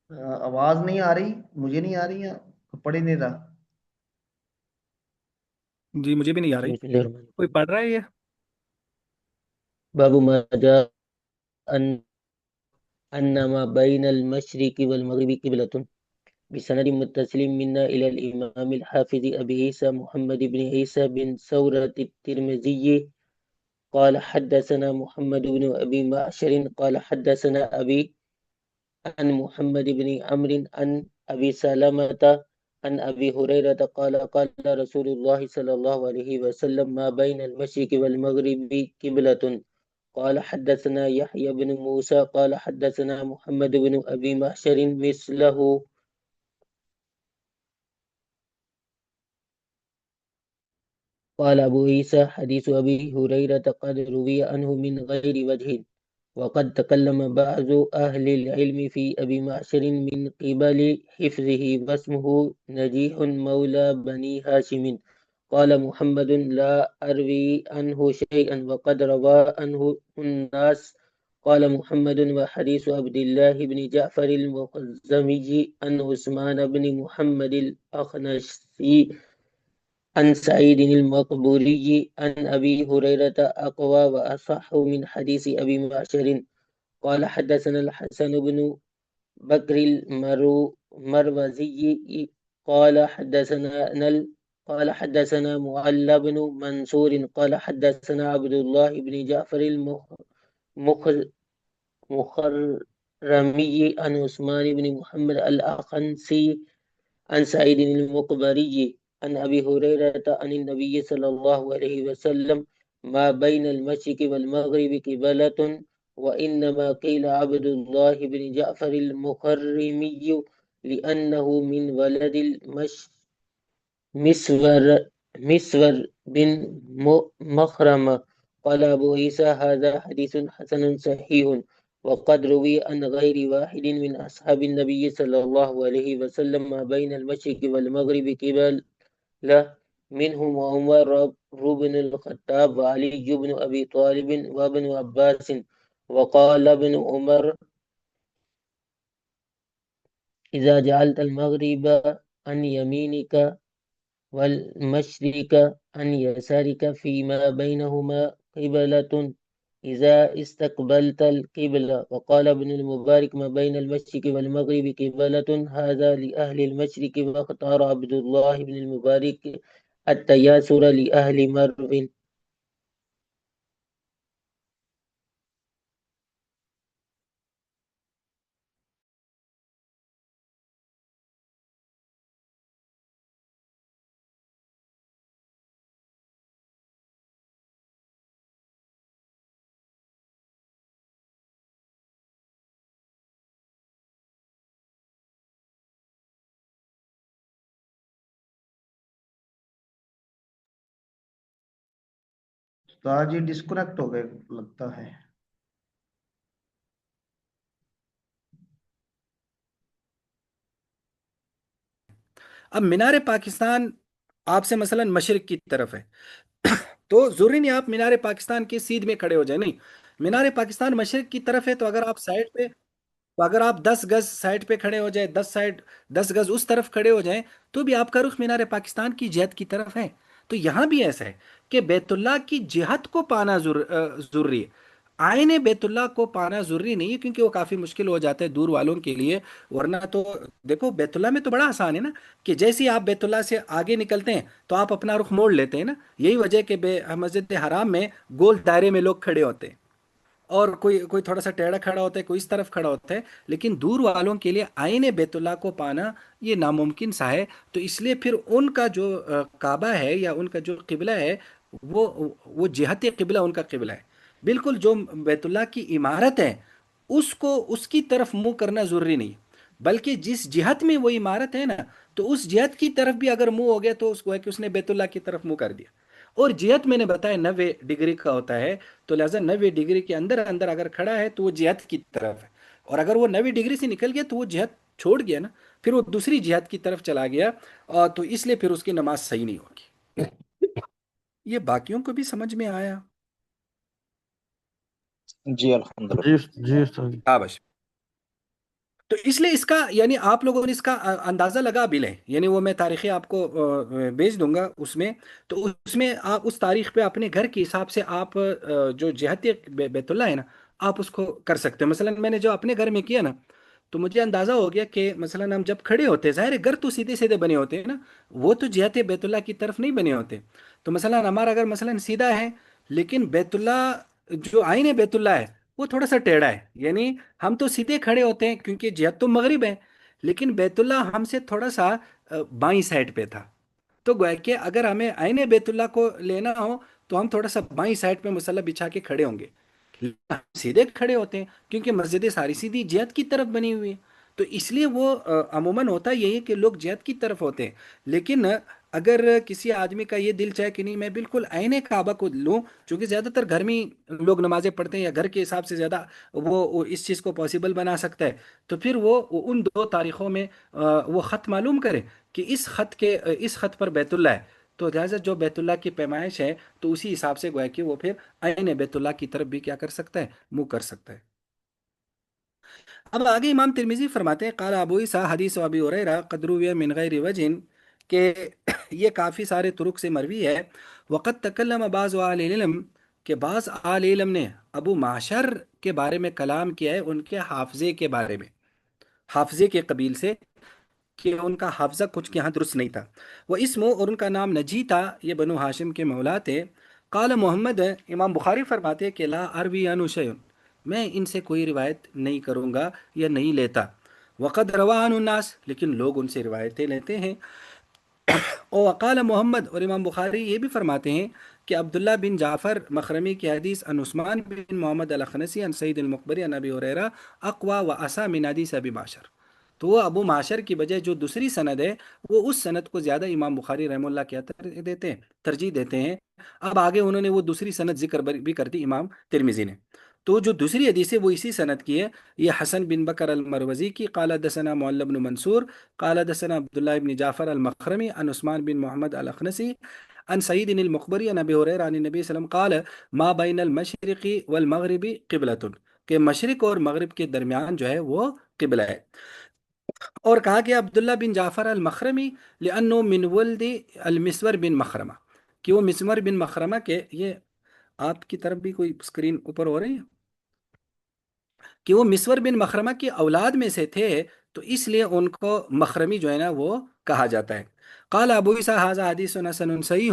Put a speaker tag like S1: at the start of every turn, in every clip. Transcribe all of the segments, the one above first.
S1: آواز نہیں آ رہی، مجھے نہیں آ رہی ہے، پڑھ ہی نہیں رہا۔
S2: جی مجھے بھی نہیں آ
S3: جی
S2: رہی۔
S3: بسم اللہ الرحمن
S2: کوئی
S3: الرحیم۔
S2: پڑھ رہا ہے یہ؟
S3: باب ما جاء ان انما بين المشرق والمغرب قبلة، بسند متصل منا الى الامام الحافظ ابي عيسى محمد بن عيسى بن ثورة الترمذي قال حدثنا محمد بن ابي معشر قال حدثنا ابي عن محمد بن عمرو عن ابي سلمة عن ابي هريرة قال قال رسول الله صلى الله عليه وسلم ما بين المشرق والمغرب قبلة. قال حدثنا يحيى بن موسى قال حدثنا محمد بن ابي معشر مثله. قال ابو عيسى حديث ابي هريرة قد روي عنه من غير وجه، وقد تكلم بعض أهل العلم في أبي معشر من قبل حفظه، واسمه نجيح مولى بني هاشم. قال محمد لا أروي عنه شيئا وقد روى عنه الناس. قال محمد وحديث عبد الله بن جعفر المخزمي عن عثمان بن محمد الأخنسي عن سعيد المقبوري عن أبي هريرة أقوى وأصح من حديث أبي معشر. قال حدثنا الحسن بن بكر المروزي قال حدثنا قال حدثنا معل بن منصور قال حدثنا عبد الله بن جعفر المخرمي عن عثمان بن محمد الأخنسي عن سعيد المقبري عن أبي هريرة عن النبي صلى الله عليه وسلم ما بين المشرق والمغرب قبلة، وإنما قيل عبد الله بن جعفر المخرمي لأنه من ولد مسور مسور بن مخرمة. قال أبو عيسى هذا حديث حسن صحيح، وقد روي عن غير واحد من أصحاب النبي صلى الله عليه وسلم ما بين المشرق والمغرب قبل، منهم عمر بن الخطاب وعلي بن أبي طالب وابن عباس. وقال ابن عمر إذا جعلت المغرب عن يمينك والمشرق عن يسارك فيما بينهما قبلة إذا استقبلت القبلة. وقال ابن المبارك ما بين المشرق والمغرب قبلة، هذا لأهل المشرق. واختار عبد الله بن المبارك التياسر لأهل مرو.
S1: استاد جی ڈسکنیکٹ ہو گئے لگتا ہے۔
S2: اب مینار پاکستان آپ سے مثلا مشرق کی طرف ہے تو ضروری نہیں آپ مینار پاکستان کے سیدھ میں کھڑے ہو جائیں، نہیں، مینار پاکستان مشرق کی طرف ہے تو اگر آپ سائڈ پہ، تو اگر آپ 10 گز سائڈ پہ کھڑے ہو جائیں، 10 گز اس طرف کھڑے ہو جائیں، تو بھی آپ کا رخ مینار پاکستان کی جہت کی طرف ہے۔ تو یہاں بھی ایسا ہے کہ بیت اللہ کی جہت کو پانا ضروری ہے، آئین بیت اللہ کو پانا ضروری نہیں ہے، کیونکہ وہ کافی مشکل ہو جاتا ہے دور والوں کے لیے۔ ورنہ تو دیکھو بیت اللہ میں تو بڑا آسان ہے نا، کہ جیسے ہی آپ بیت اللہ سے آگے نکلتے ہیں تو آپ اپنا رخ موڑ لیتے ہیں نا، یہی وجہ ہے کہ مسجد حرام میں گول دائرے میں لوگ کھڑے ہوتے ہیں، اور کوئی کوئی تھوڑا سا ٹیڑھا کھڑا ہوتا ہے، کوئی اس طرف کھڑا ہوتا ہے، لیکن دور والوں کے لیے آئین بیت اللہ کو پانا یہ ناممکن سا ہے۔ تو اس لیے پھر ان کا جو کعبہ ہے یا ان کا جو قبلہ ہے، وہ وہ جہت قبلہ ان کا قبلہ ہے، بالکل جو بیت اللہ کی عمارت ہے اس کو اس کی طرف منہ کرنا ضروری نہیں، بلکہ جس جہت میں وہ عمارت ہے نا، تو اس جہت کی طرف بھی اگر منہ ہو گیا تو اس کو ہے کہ اس نے بیت اللہ کی طرف منہ کر دیا۔ اور جہت میں نے بتایا 90 ڈگری کا ہوتا ہے، تو لہٰذا 90 ڈگری کے اندر اندر اگر کھڑا ہے تو وہ جہت کی طرف ہے، اور اگر وہ 90 ڈگری سے نکل گیا تو وہ جہت چھوڑ گیا نا، پھر وہ دوسری جہت کی طرف چلا گیا، اور تو اس لیے پھر اس کی نماز صحیح نہیں ہوگی۔ یہ باقیوں کو بھی سمجھ میں آیا؟
S4: جی الحمد
S5: جی
S4: للہ۔
S5: جی استاد جی۔
S2: ہاں بش تو اس لیے اس کا یعنی آپ لوگوں نے اس کا اندازہ لگا بھی لیں، یعنی وہ میں تاریخیں آپ کو بھیج دوں گا اس میں، تو اس میں آپ اس تاریخ پہ اپنے گھر کے حساب سے آپ جو جہتی بیت اللہ ہے نا، آپ اس کو کر سکتے ہیں۔ مثلا میں نے جو اپنے گھر میں کیا نا، تو مجھے اندازہ ہو گیا کہ مثلا ہم جب کھڑے ہوتے ہیں، ظاہر ہے گھر تو سیدھے سیدھے بنے ہوتے ہیں نا، وہ تو جہت بیت اللہ کی طرف نہیں بنے ہوتے، تو مثلا ہمارا گھر مثلا سیدھا ہے، لیکن بیت اللہ جو آئین بیت اللہ ہے وہ تھوڑا سا ٹیڑھا ہے، یعنی ہم تو سیدھے کھڑے ہوتے ہیں کیونکہ جہت تو مغرب ہے، لیکن بیت اللہ ہم سے تھوڑا سا بائیں سائڈ پہ تھا، تو گویا کہ اگر ہمیں آئین بیت اللہ کو لینا ہو تو ہم تھوڑا سا بائیں سائڈ پہ مصلی بچھا کے کھڑے ہوں گے، ہم سیدھے کھڑے ہوتے ہیں کیونکہ مسجد ساری سیدھی جہت کی طرف بنی ہوئی ہے، تو اس لیے وہ عموماً ہوتا یہی ہے کہ لوگ جہت کی طرف ہوتے ہیں، لیکن اگر کسی آدمی کا یہ دل چاہے کہ نہیں میں بالکل عین کعبہ کو لوں، چونکہ زیادہ تر گھر میں ہی لوگ نمازیں پڑھتے ہیں یا گھر کے حساب سے زیادہ وہ اس چیز کو پاسبل بنا سکتا ہے، تو پھر وہ ان دو تاریخوں میں وہ خط معلوم کرے کہ اس خط پر بیت اللہ ہے، تو لہٰذا جو بیت اللہ کی پیمائش ہے تو اسی حساب سے گویا کہ وہ پھر عین بیت اللہ کی طرف بھی کیا کر سکتا ہے، منہ کر سکتا ہے۔ اب آگے امام ترمذی فرماتے ہیں قال ابو عیسیٰ حدیث ابی ہریرہ قد روی من غیر وجہ، کہ یہ کافی سارے طرق سے مروی ہے، وقد تکلم بعض اہل العلم، کہ بعض اہل علم نے ابو معشر کے بارے میں کلام کیا ہے، ان کے حافظے کے بارے میں، حافظے کے قبیل سے، کہ ان کا حافظہ کچھ کے ہاں درست نہیں تھا، وہ اسم اور ان کا نام نجی تھا، یہ بنو ہاشم کے مولا تھے۔ قال محمد، امام بخاری فرماتے ہیں کہ لا اروی عنہ شیء، میں ان سے کوئی روایت نہیں کروں گا یا نہیں لیتا، وقد روا عنہ الناس، لیکن لوگ ان سے روایتیں لیتے ہیں، اور وقال محمد، اور امام بخاری یہ بھی فرماتے ہیں کہ عبداللہ بن جعفر مخرمی کی حدیث ان عثمان بن محمد الخنسی ان سعید المقبری ان ابی ہریرہ اقوا و اسا من حدیث ابی معشر، تو وہ ابو معاشر کی بجائے جو دوسری سند ہے وہ اس سند کو زیادہ امام بخاری رحمہ اللہ کیا دیتے ہیں، ترجیح دیتے ہیں۔ اب آگے انہوں نے وہ دوسری سند ذکر بھی کر دی امام ترمذی نے، تو جو دوسری حدیث ہے وہ اسی سند کی ہے، یہ حسن بن بکر المروزی کی قال حدثنا معل بن منصور قال حدثنا عبداللہ بن جعفر المخرمی عن عثمان بن محمد الاخنسی عن سعید المقبری عن ابی ہریرہ عن النبی صلی اللہ علیہ وسلم قال ما بین المشرق والمغرب قبلۃ، کہ مشرق اور مغرب کے درمیان جو ہے وہ قبلہ ہے، اور کہا کہ عبداللہ بن جعفر المخرمی لأنه من ولد المسور بن مخرمہ، کہ وہ مسور بن مخرمہ کے، یہ آپ کی طرف بھی کوئی سکرین اوپر ہو رہی ہے، کہ وہ مسور بن مخرمہ کی اولاد میں سے تھے، تو اس لیے ان کو مخرمی جو ہے نا وہ کہا جاتا ہے۔ قال ابو عیسیٰ ھذا حدیث حسن صحیح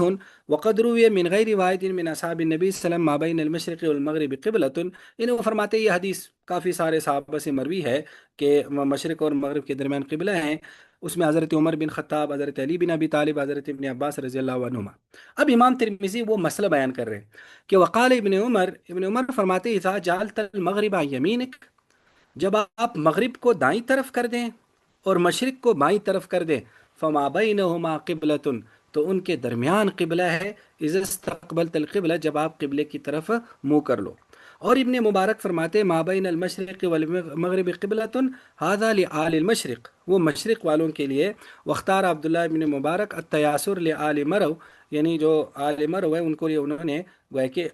S2: وقد روی من غیر واحد من اصحاب النبی صلی اللہ علیہ وسلم ما بین المشرق والمغرب قبلۃ، یعنی وہ فرماتے ہیں یہ حدیث کافی سارے صحابہ سے مروی ہے کہ مشرق اور مغرب کے درمیان قبلہ ہیں، اس میں حضرت عمر بن خطاب، حضرت علی بن ابی طالب، حضرت ابن عباس رضی اللہ عنہما۔ اب امام ترمذی وہ مسئلہ بیان کر رہے ہیں کہ وقال ابن عمر فرماتے ہیں اذا جعلت المغرب عن یمینک، جب آپ مغرب کو دائیں طرف کر دیں اور مشرق کو بائیں طرف کر دیں، فما بینہما قبلۃ، تو ان کے درمیان قبلہ ہے، اذا استقبلت القبلہ، جب آپ قبلے کی طرف منہ کر لو۔ اور ابن مبارک فرماتے ما بین المشرق والمغرب قبلۃ ھذا لآل المشرق، وہ مشرق والوں کے لیے، واختار عبداللہ ابن مبارک التیاسر لآل مرو، یعنی جو آل مرو ہے ان کو لیے انہوں نے گویا کہ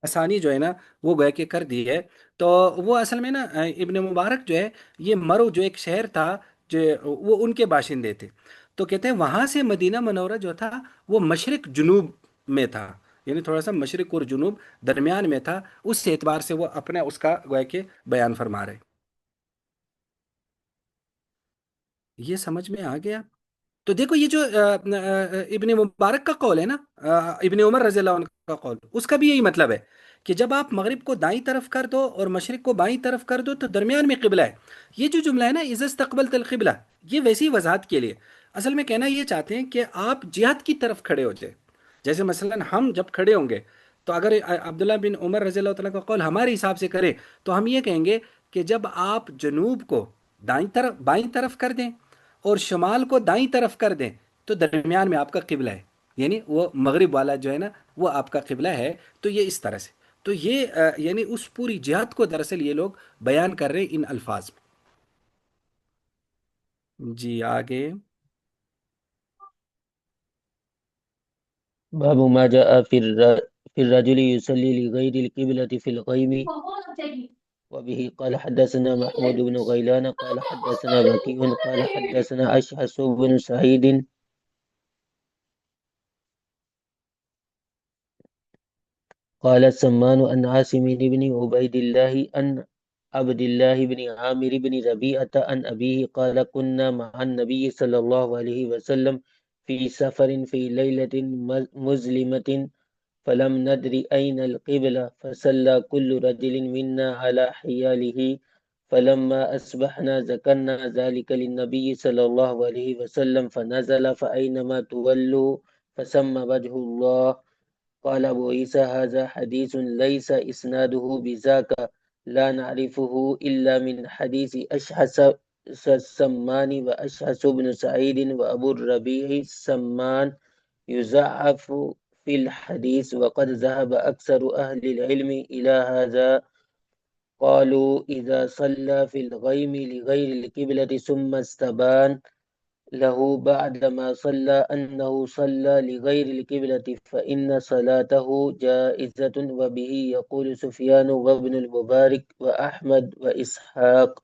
S2: آسانی جو ہے نا وہ گویا کہ کر دی ہے، تو وہ اصل میں نا ابن مبارک جو ہے، یہ مرو جو ایک شہر تھا، جو وہ ان کے باشندے تھے، تو کہتے ہیں وہاں سے مدینہ منورہ جو تھا وہ مشرق جنوب میں تھا، یعنی تھوڑا سا مشرق اور جنوب درمیان میں تھا، اس اعتبار سے وہ اپنا اس کا گویا کہ بیان فرما رہے۔ یہ سمجھ میں آ گیا؟ تو دیکھو یہ جو ابن مبارک کا قول ہے نا، ابن عمر رضی اللہ عنہ کا قول، اس کا بھی یہی مطلب ہے کہ جب آپ مغرب کو دائیں طرف کر دو اور مشرق کو بائیں طرف کر دو تو درمیان میں قبلہ ہے۔ یہ جو جملہ ہے نا اذا استقبلت القبلہ، یہ ویسی وضاحت کے لیے اصل میں کہنا یہ چاہتے ہیں کہ آپ جہت کی طرف کھڑے ہو جائیں، جیسے مثلا ہم جب کھڑے ہوں گے تو اگر عبداللہ بن عمر رضی اللہ تعالیٰ کا قول ہمارے حساب سے کریں تو ہم یہ کہیں گے کہ جب آپ جنوب کو دائیں طرف بائیں طرف کر دیں اور شمال کو دائیں طرف کر دیں تو درمیان میں آپ کا قبلہ ہے، یعنی وہ مغرب والا جو ہے نا وہ آپ کا قبلہ ہے، تو یہ اس طرح سے، تو یہ یعنی اس پوری جہت کو دراصل یہ لوگ بیان کر رہے ہیں ان الفاظ میں۔ جی آگے۔
S3: باب ما جاء في الرجل يصلي لغير القبلة في الغيم وبه قال حدثنا محمود بن غيلان قال حدثنا وكيع قال حدثنا أشعث بن سعيد قال سمان عن عاصم بن عبيد الله أن عبد الله بن عامر بن ربيعة عن أبيه قال كنا مع النبي صلى الله عليه وسلم في سفر في ليلة مظلمة فلم ندر أين القبلة فصلى كل رجل منا على حياله فلما أصبحنا ذكرنا ذلك للنبي صلى الله عليه وسلم فنزل فأينما تولوا فسمى وجه الله. قال أبو عيسى هذا حديث ليس إسناده بذاك لا نعرفه إلا من حديث أشعث السمان وأشعث بن سعيد وأبو الربيع السمان يضعف في الحديث وقد ذهب أكثر أهل العلم إلى هذا. قالوا إذا صلى في الغيم لغير القبلة ثم استبان له بعدما صلى أنه صلى لغير القبلة فإن صلاته جائزة وبه يقول سفيان وابن المبارك وأحمد وإسحاق.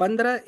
S2: 15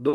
S2: 2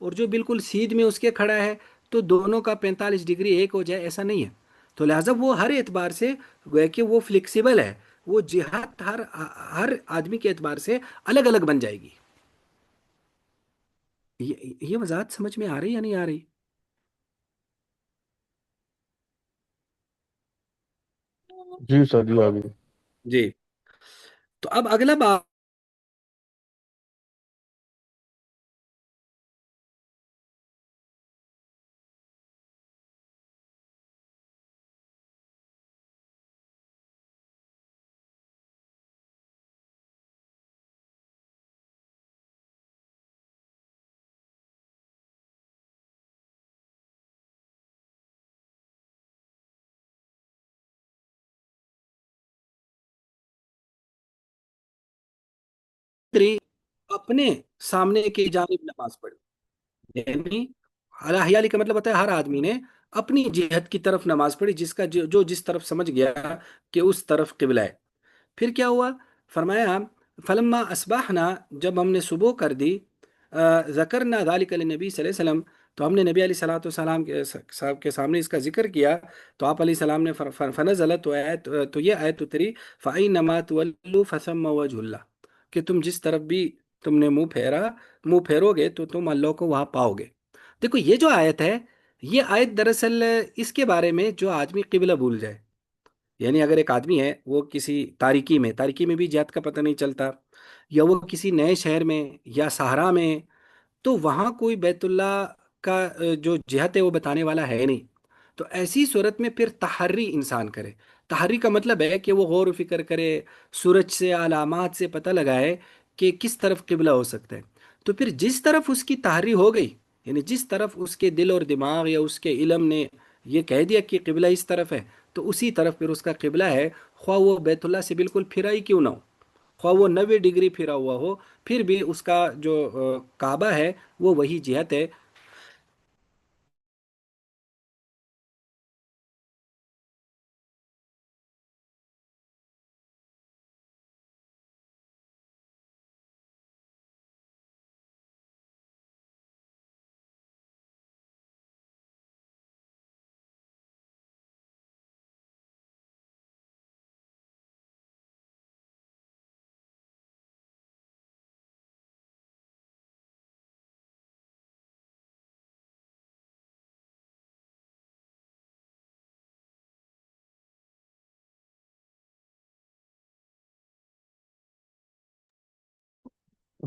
S2: اور جو بالکل سیدھ میں اس کے کھڑا ہے تو دونوں کا 45 ڈگری ایک ہو جائے، ایسا نہیں ہے۔ تو لہٰذا وہ ہر اعتبار سے گویا کہ وہ فلیکسیبل ہے، وہ جہت ہر آدمی کے اعتبار سے الگ الگ بن جائے گی۔ یہ وضاحت سمجھ میں آ رہی یا نہیں آ رہی؟
S4: جی سر جی آگے۔
S2: جی، تو اب اگلا بات اپنے سامنے کی جانب نماز پڑھی، یعنی حیالی کا مطلب ہوتا ہے ہر آدمی نے اپنی جہت کی طرف نماز پڑھی، جس کا جو جس طرف سمجھ گیا کہ اس طرف قبلہ ہے۔ پھر کیا ہوا؟ فرمایا فلما اسبحنا، جب ہم نے صبح کر دی، ذکرنا ذالک للنبی صلی اللہ علیہ وسلم، تو ہم نے نبی علیہ الصلوۃ والسلام کے سامنے اس کا ذکر کیا، تو آپ علیہ السلام نے فنزلت، تو یہ آیت اتری، فَأَيْنَمَا تُوَلُّوا فَثَمَّ وَجْهُ اللَّهِ، کہ تم جس طرف بھی تم نے منہ پھیرو گے تو تم اللہ کو وہاں پاؤ گے۔ دیکھو یہ جو آیت ہے، یہ آیت دراصل اس کے بارے میں جو آدمی قبلہ بھول جائے، یعنی اگر ایک آدمی ہے وہ کسی تاریکی میں بھی جہت کا پتہ نہیں چلتا، یا وہ کسی نئے شہر میں یا صحرا میں، تو وہاں کوئی بیت اللہ کا جو جہت ہے وہ بتانے والا ہے نہیں، تو ایسی صورت میں پھر تحری انسان کرے۔ تحری کا مطلب ہے کہ وہ غور و فکر کرے، سورج سے علامات سے پتہ لگائے کہ کس طرف قبلہ ہو سکتا ہے۔ تو پھر جس طرف اس کی تحری ہو گئی، یعنی جس طرف اس کے دل اور دماغ یا اس کے علم نے یہ کہہ دیا کہ قبلہ اس طرف ہے، تو اسی طرف پھر اس کا قبلہ ہے، خواہ وہ بیت اللہ سے بالکل پھرا ہی کیوں نہ ہو، خواہ وہ 90 ڈگری پھرا ہوا ہو، پھر بھی اس کا جو کعبہ ہے وہ وہی جہت ہے۔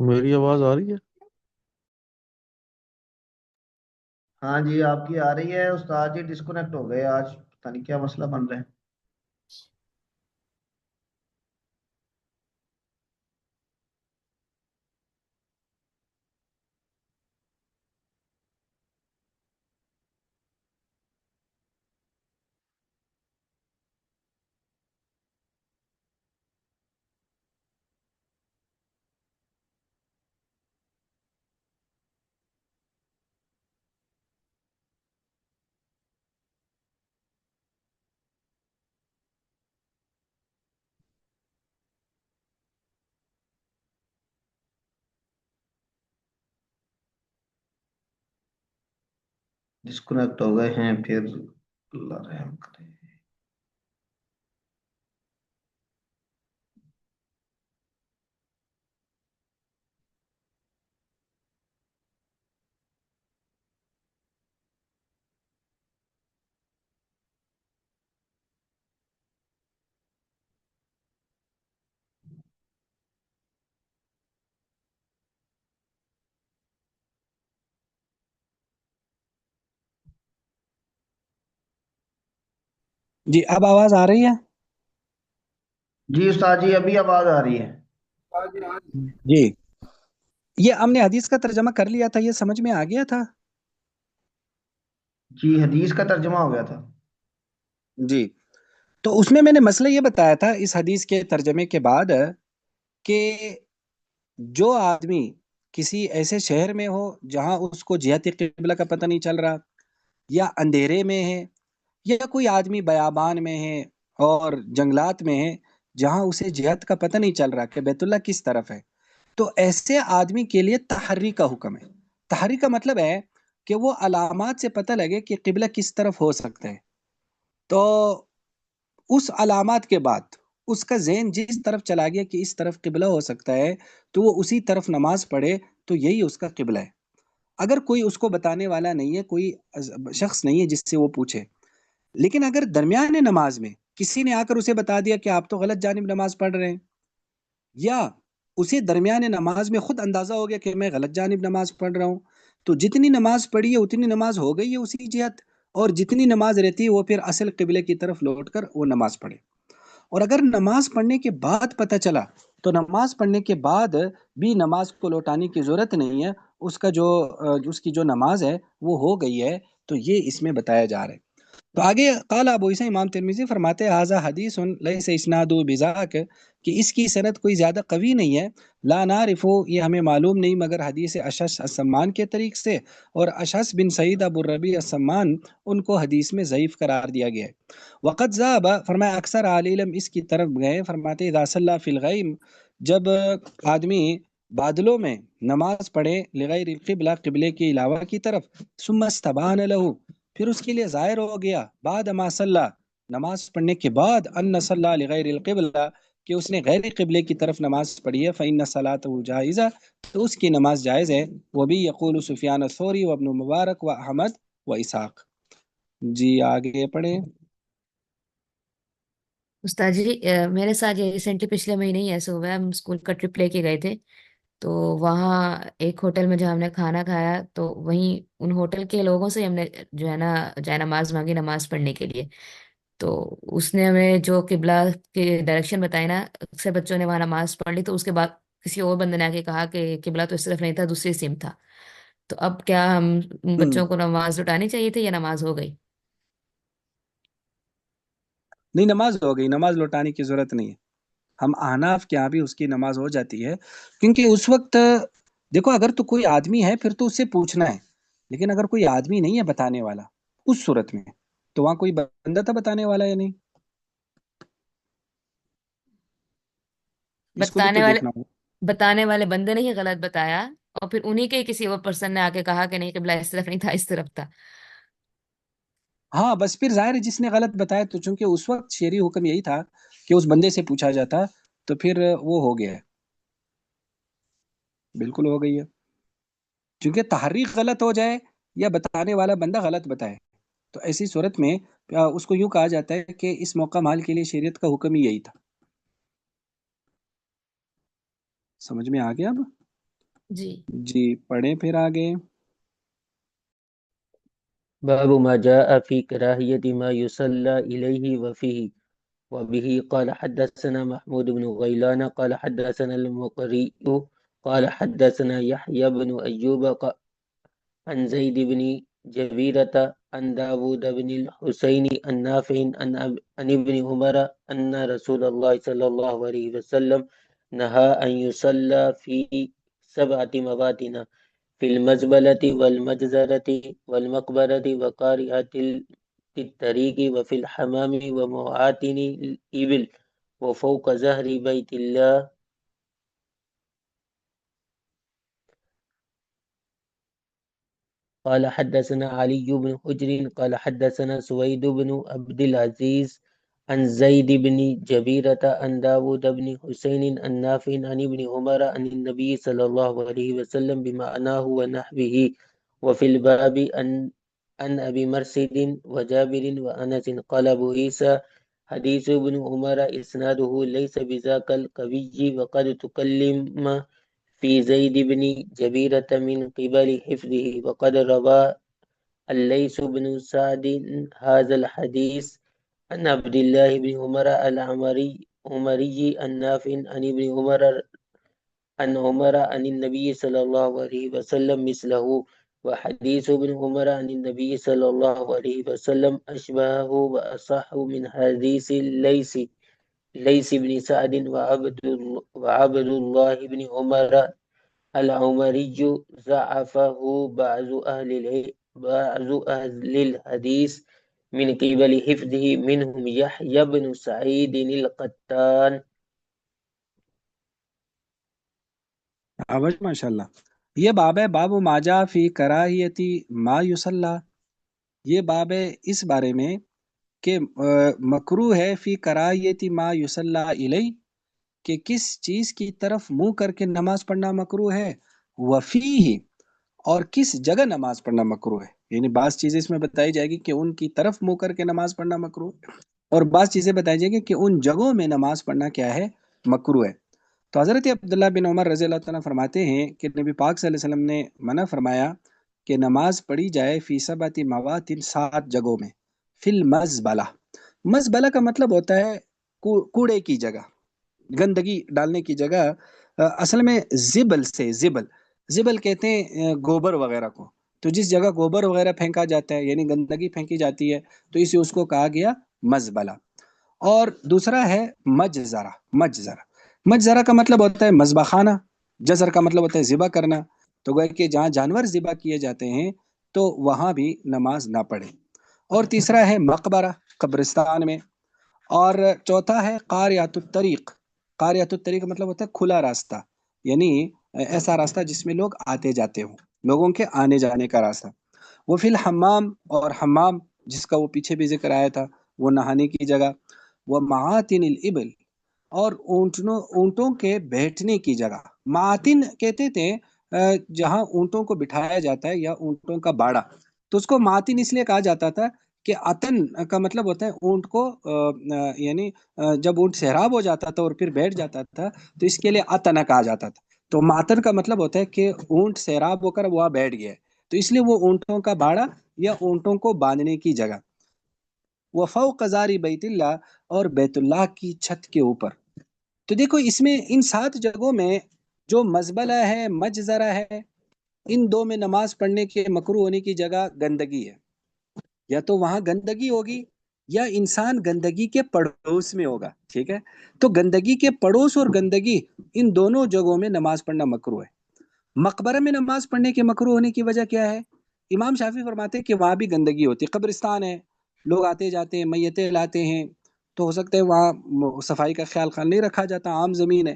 S4: میری آواز آ رہی ہے؟
S1: ہاں جی آپ کی آ رہی ہے استاد جی، ڈسکنیکٹ ہو گئے آج، پتہ نہیں کیا مسئلہ بن رہا ہے۔ ڈسکنیکٹ ہو گئے ہیں پھر، اللہ رحم کرے۔
S6: جی اب آواز آ رہی ہے؟
S1: جی استاد جی ابھی آواز آ رہی ہے۔
S6: جی یہ ہم نے حدیث کا ترجمہ کر لیا تھا، یہ سمجھ میں آ گیا تھا؟
S1: جی حدیث کا ترجمہ ہو گیا تھا۔
S6: جی تو اس میں نے مسئلہ یہ بتایا تھا اس حدیث کے ترجمے کے بعد کہ جو آدمی کسی ایسے شہر میں ہو جہاں اس کو جہت قبلہ کا پتہ نہیں چل رہا، یا اندھیرے میں ہے، یا کوئی آدمی بیابان میں ہے اور جنگلات میں ہے جہاں اسے جہت کا پتہ نہیں چل رہا کہ بیت اللہ کس طرف ہے، تو ایسے آدمی کے لیے تحری کا حکم ہے۔ تحریک کا مطلب ہے کہ وہ علامات سے پتہ لگے کہ قبلہ کس طرف ہو سکتا ہے، تو اس علامات کے بعد اس کا ذہن جس طرف چلا گیا کہ اس طرف قبلہ ہو سکتا ہے تو وہ اسی طرف نماز پڑھے، تو یہی اس کا قبلہ ہے۔ اگر کوئی اس کو بتانے والا نہیں ہے، کوئی شخص نہیں ہے جس سے وہ پوچھے، لیکن اگر درمیان نماز میں کسی نے آ کر اسے بتا دیا کہ آپ تو غلط جانب نماز پڑھ رہے ہیں، یا اسے درمیان نماز میں خود اندازہ ہو گیا کہ میں غلط جانب نماز پڑھ رہا ہوں، تو جتنی نماز پڑھی ہے اتنی نماز ہو گئی ہے اسی جہت، اور جتنی نماز رہتی ہے وہ پھر اصل قبلے کی طرف لوٹ کر وہ نماز پڑھے۔ اور اگر نماز پڑھنے کے بعد پتہ چلا تو نماز پڑھنے کے بعد بھی نماز کو لوٹانے کی ضرورت نہیں ہے، اس کی جو نماز ہے وہ ہو گئی ہے، تو یہ اس میں بتایا جا رہا ہے۔ تو آگے قال ابو عیسیٰ امام ترمذی فرماتے ہیں ھذا حدیث لیس اسناد بذاک، کہ اس کی سند کوئی زیادہ قوی نہیں ہے، لا نعرف، یہ ہمیں معلوم نہیں مگر حدیث اشعث السمان کے طریق سے، اور اشعث بن سعید ابو الربیع السمان ان کو حدیث میں ضعیف قرار دیا گیا ہے۔ وقت ذهب، فرمایا اکثر اہل علم اس کی طرف گئے، فرماتے اذا صلی فی الغیم، جب آدمی بادلوں میں نماز پڑھے، لغیر القبلہ، قبلے کے علاوہ کی طرف، ثم استبان له، پھر اس کے لیے ظاہر ہو گیا، بعد ما صلی، نماز پڑھنے کے بعد، ان صلی لغیر القبلہ، کہ اس نے غیر قبلے کی طرف نماز پڑھی ہے، فإن صلاته جائزہ، تو اس کی نماز جائز ہے۔ وبی یقول سفیان الثوری وابن مبارک و احمد و اسحاق۔ جی آگے پڑھیں۔
S5: استاد جی میرے ساتھ یہ ریسنٹلی پچھلے مہینے ہی ایسا ہوا ہے، ہم اسکول کا ٹرپ لے کے گئے تھے، تو وہاں ایک ہوٹل میں جب ہم نے کھانا کھایا تو وہیں ان ہوٹل کے لوگوں سے ہم نے جو ہے نا جائے نماز مانگی نماز پڑھنے کے لیے، تو اس نے ہمیں جو قبلہ کی ڈائریکشن بتائی نا، اکثر بچوں نے وہاں نماز پڑھ لی، تو اس کے بعد کسی اور بندے نے آ کے کہا کہ قبلہ تو اس طرف نہیں تھا، دوسری سمت تھا، تو اب کیا ہم ان بچوں کو نماز لٹانی چاہیے تھی یا نماز ہو گئی؟
S6: نہیں، نماز ہو گئی، نماز لوٹانے کی ضرورت نہیں ہے۔ ہم احناف کے ہاں بھی اس کی نماز ہو جاتی ہے، کیونکہ اس وقت دیکھو اگر تو کوئی آدمی ہے پھر تو اس سے پوچھنا ہے، لیکن اگر کوئی آدمی نہیں ہے بتانے والا اس صورت میں، تو وہاں کوئی بندہ تھا بتانے والا یا نہیں، اس کو بھی تو
S5: بتانے والے
S6: دیکھنا ہوگا۔
S5: بتانے والے بندے نے ہی غلط بتایا، اور پھر انہی کے کسی اور پرسن نے آ کے کہا کہ نہیں قبلہ اس طرف نہیں تھا اس طرف تھا۔
S6: ہاں بس پھر ظاہر ہے جس نے غلط بتایا، تو چونکہ اس وقت شرعی حکم یہی تھا کہ اس بندے سے پوچھا جاتا، تو پھر وہ ہو گیا ہے، بالکل ہو گئی ہے، چونکہ تحریک غلط ہو جائے یا بتانے والا بندہ غلط بتائے، تو ایسی صورت میں اس کو یوں کہا جاتا ہے کہ اس موقع مال کے لیے شریعت کا حکم ہی یہی تھا۔ سمجھ میں آ گیا اب؟
S5: جی
S6: جی پڑھیں پھر آگے۔
S3: باب ما جاء في كراهية ما يصلى إليه وفيه. وبه قال حدثنا محمود بن غيلان قال حدثنا المقري قال حدثنا يحيى بن أيوب عن زيد بن جبيرة عن داود بن الحسين النافع عن ابن عمر أن رسول الله صلى الله عليه وسلم نهى أن يصلى في 7 مواطن، في المزبلة والمجزرة والمقبرة وقارئة الطريق وفي الحمام ومواطن الإبل وفوق ظهر بيت الله. قال حدثنا علي بن حجر قال حدثنا سويد بن عبد العزيز عن زيد بن جبيرة عن داود بن حسين النافع عن ابن عمر عن النبي صلى الله عليه وسلم بمعناه ونحوه. وفي الباب عن أبي مرسد وجابر وأنس. قال أبو عيسى حديث ابن عمر إسناده ليس بذاك القوي، وقد تكلم في زيد بن جبيرة من قبل حفظه، وقد روى الليث بن سعد هذا الحديث عن عبد الله بن عمر العمري النافع عن ابن عمر عن النبي صلى الله عليه وسلم مثله. وحديث ابن عمر عن النبي صلى الله عليه وسلم أشبه وأصح من حديث ليث بن سعد. وعبد الله بن عمر العمري ضعفه بعض أهل الحديث من قبل حفظه، منهم يحيى بن سعيد القطان.
S6: آواز ماشاء اللہ، یہ باب ہے باب ما جاء فی کراہیتی ما یصلی، یہ باب ہے اس بارے میں کہ مکروہ ہے فی کراہیتی ما یصلی الیہ، کہ کس چیز کی طرف منہ کر کے نماز پڑھنا مکروہ ہے، وفیہ، اور کس جگہ نماز پڑھنا مکروہ ہے، یعنی بعض چیزیں اس میں بتائی جائے گی کہ ان کی طرف منہ کر کے نماز پڑھنا مکروہ ہے، اور بعض چیزیں بتائی جائے گی کہ ان جگہوں میں نماز پڑھنا کیا ہے، مکروہ ہے۔ تو حضرت عبداللہ بن عمر رضی اللہ تعالیٰ فرماتے ہیں کہ نبی پاک صلی اللہ علیہ وسلم نے منع فرمایا کہ نماز پڑھی جائے فی سبعۃ مواطن، 7 جگہوں میں، فی المزبلہ، مزبلہ کا مطلب ہوتا ہے کوڑے کی جگہ، گندگی ڈالنے کی جگہ، اصل میں زبل سے، زبل کہتے ہیں گوبر وغیرہ کو، تو جس جگہ گوبر وغیرہ پھینکا جاتا ہے یعنی گندگی پھینکی جاتی ہے تو اس کو کہا گیا مزبلہ۔ اور دوسرا ہے مجزرہ، مجزرہ کا مطلب ہوتا ہے مذبح خانہ، جزر کا مطلب ہوتا ہے ذبح کرنا، تو گویا کہ جہاں جانور ذبح کیے جاتے ہیں تو وہاں بھی نماز نہ پڑھے۔ اور تیسرا ہے مقبرہ، قبرستان میں۔ اور چوتھا ہے قاریۃ الطریق، قاریۃ الطریق کا مطلب ہوتا ہے کھلا راستہ، یعنی ایسا راستہ جس میں لوگ آتے جاتے ہوں، لوگوں کے آنے جانے کا راستہ۔ وہ فی الحمام، اور حمام جس کا وہ پیچھے بھی ذکر آیا تھا، وہ نہانے کی جگہ۔ وہ معاتن الابل، اور اونٹوں کے بیٹھنے کی جگہ۔ معاتن کہتے تھے جہاں اونٹوں کو بٹھایا جاتا ہے یا اونٹوں کا باڑا، تو اس کو معاتن اس لیے کہا جاتا تھا کہ عطن کا مطلب ہوتا ہے اونٹ کو یعنی جب اونٹ سہراب ہو جاتا تھا اور پھر بیٹھ جاتا تھا تو اس کے لیے عطن کہا جاتا تھا، تو معتن کا مطلب ہوتا ہے کہ اونٹ سہراب ہو کر وہاں بیٹھ گیا ہے، تو اس لیے وہ اونٹوں کا باڑا یا اونٹوں کو باندھنے کی جگہ۔ وہ فوق زاری بیت اللہ، اور بیت اللہ کی چھت کے اوپر۔ تو دیکھو اس میں ان 7 جگہوں میں جو مزبلہ ہے، مجزرہ ہے، ان 2 میں نماز پڑھنے کے مکروہ ہونے کی جگہ گندگی ہے، یا تو وہاں گندگی ہوگی یا انسان گندگی کے پڑوس میں ہوگا، ٹھیک ہے؟ تو گندگی کے پڑوس اور گندگی، ان دونوں جگہوں میں نماز پڑھنا مکروہ ہے۔ مقبرہ میں نماز پڑھنے کے مکروہ ہونے کی وجہ کیا ہے؟ امام شافعی فرماتے ہیں کہ وہاں بھی گندگی ہوتی ہے، قبرستان ہے، لوگ آتے جاتے ہیں، میتیں لاتے ہیں، تو ہو سکتا ہے وہاں صفائی کا خیال نہیں رکھا جاتا، عام زمین ہے۔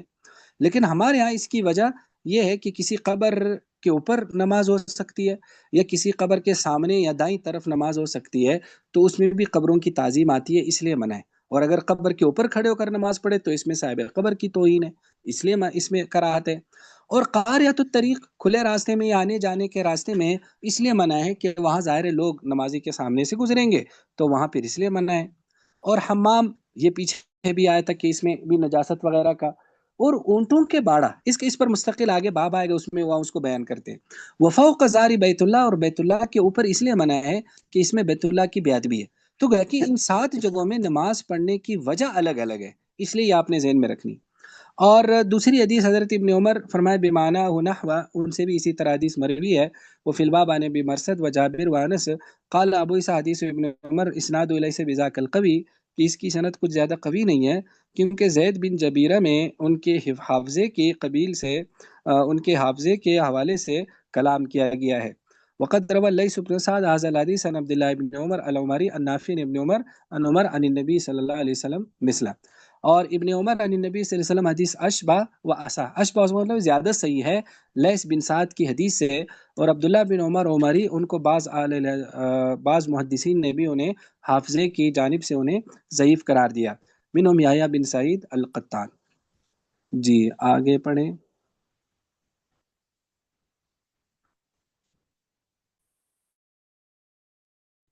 S6: لیکن ہمارے ہاں اس کی وجہ یہ ہے کہ کسی قبر کے اوپر نماز ہو سکتی ہے، یا کسی قبر کے سامنے یا دائیں طرف نماز ہو سکتی ہے، تو اس میں بھی قبروں کی تعظیم آتی ہے، اس لیے منع ہے۔ اور اگر قبر کے اوپر کھڑے ہو کر نماز پڑھے تو اس میں صاحب قبر کی توہین ہے، اس لیے اس میں کراہت ہے۔ اور قاریۃ الطریق، کھلے راستے میں یا آنے جانے کے راستے میں اس لیے منع ہے کہ وہاں ظاہر لوگ نمازی کے سامنے سے گزریں گے، تو وہاں پھر اس لیے منع ہے۔ اور حمام، یہ پیچھے بھی آیا تھا کہ اس میں بھی نجاست وغیرہ کا۔ اور اونٹوں کے باڑا، اس پر مستقل آگے باب آئے گا، اس میں وہاں اس کو بیان کرتے ہیں۔ وفوق زاری بیت اللہ، اور بیت اللہ کے اوپر اس لیے منع ہے کہ اس میں بیت اللہ کی بیعت بھی ہے۔ تو گویا کہ ان 7 جگہوں میں نماز پڑھنے کی وجہ الگ الگ ہے، اس لیے یہ آپ نے ذہن میں رکھنی۔ اور دوسری حدیث حضرت ابن عمر فرمائے بمعنی نحو، ان سے بھی اسی طرح حدیث مروی ہے، وہ فی الباب عن ابی مرثد و جابر و انس قال ابو عیسیٰ حدیث ابن عمر اسناد الیس بذاک القوی، کہ اس کی سند کچھ زیادہ قوی نہیں ہے، کیونکہ زید بن جبیرہ میں ان کے حافظے کے قبیل سے ان کے حافظے کے حوالے سے کلام کیا گیا ہے۔ وقد روى الليث بن سعد هذا الحديث عن عبد الله بن عمر العمري عن نافع بن عمر عن عمر عن النبي صلی اللہ علیہ وسلم مثلا۔ اور ابن عمر عن النبی صلی اللہ علیہ وسلم حدیث اشبہ و اصح، اشبہ مطلب زیادہ صحیح ہے لیث بن سعد کی حدیث سے، اور عبداللہ بن عمر عمری ان کو بعض محدثین نے بھی انہیں حافظے کی جانب سے انہیں ضعیف قرار دیا۔ منہم یحییٰ بن سعید القطان۔ جی آگے پڑھیں۔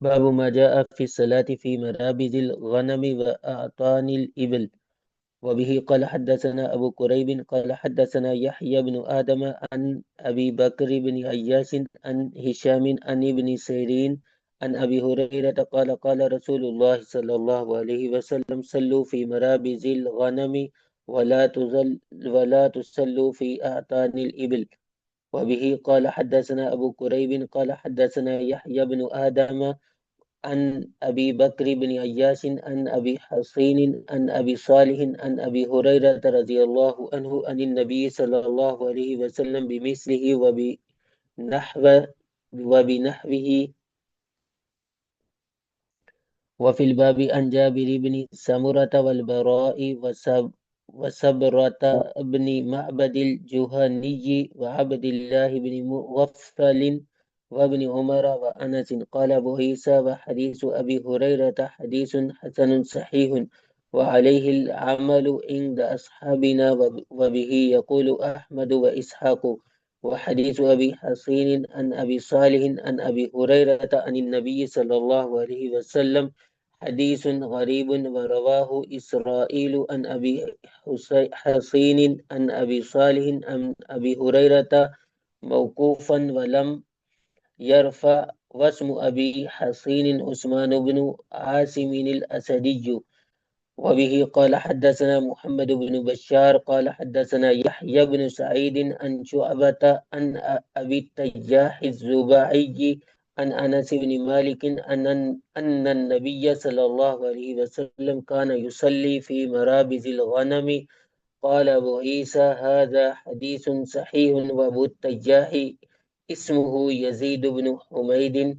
S3: باب ما جاء في الصلاة في مرابض الغنم وأعطان الإبل. وبه قال حدثنا أبو كريب قال حدثنا يحيى بن آدم عن أبي بكر بن عياش عن هشام عن ابن سيرين عن أبي هريرة قال قال رسول الله صلى الله عليه وسلم صلوا في مرابض الغنم ولا تصلوا في أعطان الإبل. وبه قال حدثنا أبو كريب قال حدثنا يحيى بن آدم عن أبي بكر بن عياش عن أبي حصين عن أبي صالح عن أبي هريرة رضي الله عنه عن النبي صلى الله عليه وسلم بمثله وبنحوه. وفي الباب عن جابر بن سمرة والبراء وصبرة بن معبد الجهني وعبد الله بن مغفل وابن عمر وأنس. قال أبو عيسى وحديث أبي هريرة حديث حسن صحيح وعليه العمل عند أصحابنا وبه يقول أحمد وإسحاق. وحديث أبي حصين عن أبي صالح عن أبي هريرة عن النبي صلى الله عليه وسلم حديث غريب ورواه إسرائيل عن أبي حصين عن أبي صالح عن أبي هريرة موقوفا ولم يرفع. واسم أبي حصين عثمان بن عاصم الأسدي. وبه قال حدثنا محمد بن بشار قال حدثنا يحيى بن سعيد عن شعبة عن أبي التجاح الزباعي عن أنس بن مالك أن النبي صلى الله عليه وسلم كان يصلي في مرابز الغنم. قال أبو عيسى هذا حديث صحيح وأبو التجاح اسمه يزيد بن حميد.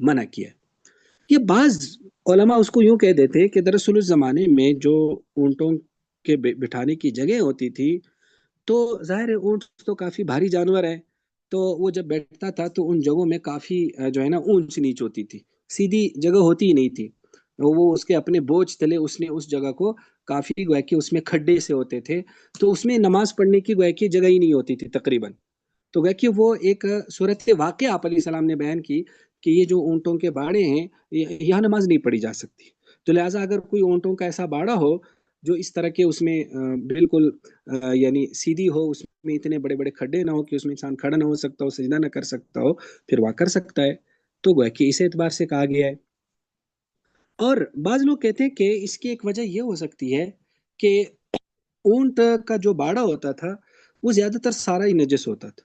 S6: منع کیا ہے۔ یہ بعض علماء اس کو یوں کہہ دیتے ہیں کہ دراصل اس زمانے میں جو اونٹوں کے بٹھانے کی جگہ ہوتی تھی تو ظاہر ہے اونٹ تو کافی بھاری جانور ہے، تو وہ جب بیٹھتا تھا تو ان جگہوں میں کافی جو ہے نا اونچ نیچ ہوتی تھی، سیدھی جگہ ہوتی ہی نہیں تھی، وہ اس کے اپنے بوجھ تلے اس نے اس جگہ کو کافی گویا کہ اس میں کھڈے سے ہوتے تھے، تو اس میں نماز پڑھنے کی گویا کہ جگہ ہی نہیں ہوتی تھی تقریباً۔ تو گویا کہ وہ ایک صورت واقعہ آپ علیہ السلام نے بیان کی کہ یہ جو اونٹوں کے باڑے ہیں یہاں نماز نہیں پڑھی جا سکتی، تو لہٰذا اگر کوئی اونٹوں کا ایسا باڑا ہو جو اس طرح کے اس میں بالکل یعنی سیدھی ہو، اس میں اتنے بڑے بڑے کھڈے نہ ہو کہ اس میں انسان کھڑا نہ ہو سکتا ہو، سجدہ نہ کر سکتا ہو، پھر وہاں کر سکتا ہے، تو گویا کہ اس اعتبار سے کہا گیا ہے۔ اور بعض لوگ کہتے ہیں کہ اس کی ایک وجہ یہ ہو سکتی ہے کہ اونٹ کا جو باڑا ہوتا تھا وہ زیادہ تر سارا ہی نجس ہوتا تھا،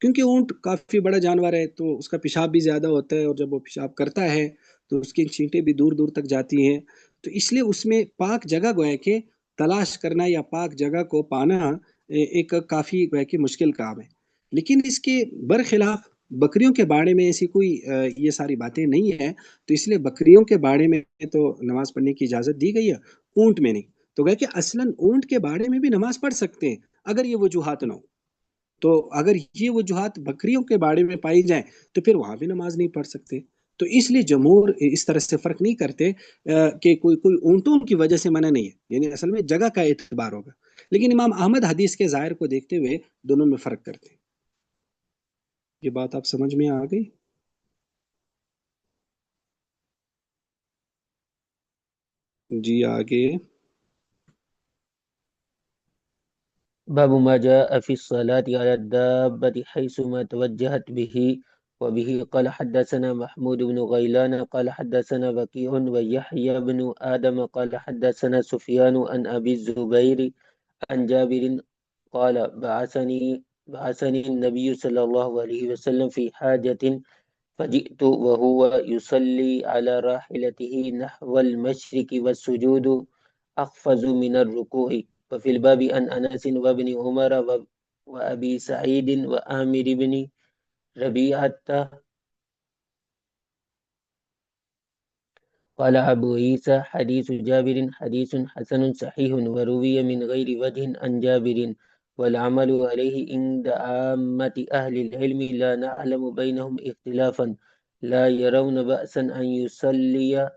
S6: کیونکہ اونٹ کافی بڑا جانور ہے تو اس کا پیشاب بھی زیادہ ہوتا ہے، اور جب وہ پیشاب کرتا ہے تو اس کی چھینٹیں بھی دور دور تک جاتی ہیں، تو اس لیے اس میں پاک جگہ گویا کہ تلاش کرنا یا پاک جگہ کو پانا ایک کافی گویا کہ مشکل کام ہے۔ لیکن اس کے برخلاف بکریوں کے باڑے میں ایسی کوئی یہ ساری باتیں نہیں ہیں، تو اس لیے بکریوں کے باڑے میں تو نماز پڑھنے کی اجازت دی گئی ہے، اونٹ میں نہیں۔ تو گویا کہ اصلاً اونٹ کے باڑے میں بھی نماز پڑھ سکتے ہیں اگر یہ وجوہات نہ ہو، تو اگر یہ وجوہات بکریوں کے باڑے میں پائی جائیں تو پھر وہاں بھی نماز نہیں پڑھ سکتے۔ تو اس لیے جمہور اس طرح سے فرق نہیں کرتے کہ کوئی اونٹوں کی وجہ سے منع نہیں ہے، یعنی اصل میں جگہ کا اعتبار ہوگا، لیکن امام احمد حدیث کے ظاہر کو دیکھتے ہوئے دونوں میں فرق کرتے ہیں۔ یہ بات آپ سمجھ میں آ گئی؟ جی آگے۔
S3: باب ما جاء في الصلاة على الدابة حيثما توجهت به. وبه قال حدثنا محمود بن غيلان قال حدثنا وكيع ويحيى بن آدم قال حدثنا سفيان عن أبي الزبير عن جابر قال بعثني النبي صلى الله عليه وسلم في حاجة فجئت وهو يصلي على راحلته نحو المشرق والسجود أخفض من الركوع. وفي الباب عن أنس وابن عمر وأبي سعيد وآمر بن ربيعة قال أبو عيسى حديث جابر حديث حسن صحيح وروي من غير وجه عن جابر والعمل عليه عند عامة أهل العلم لا نعلم بينهم اختلافا لا يرون بأسا أن يصلي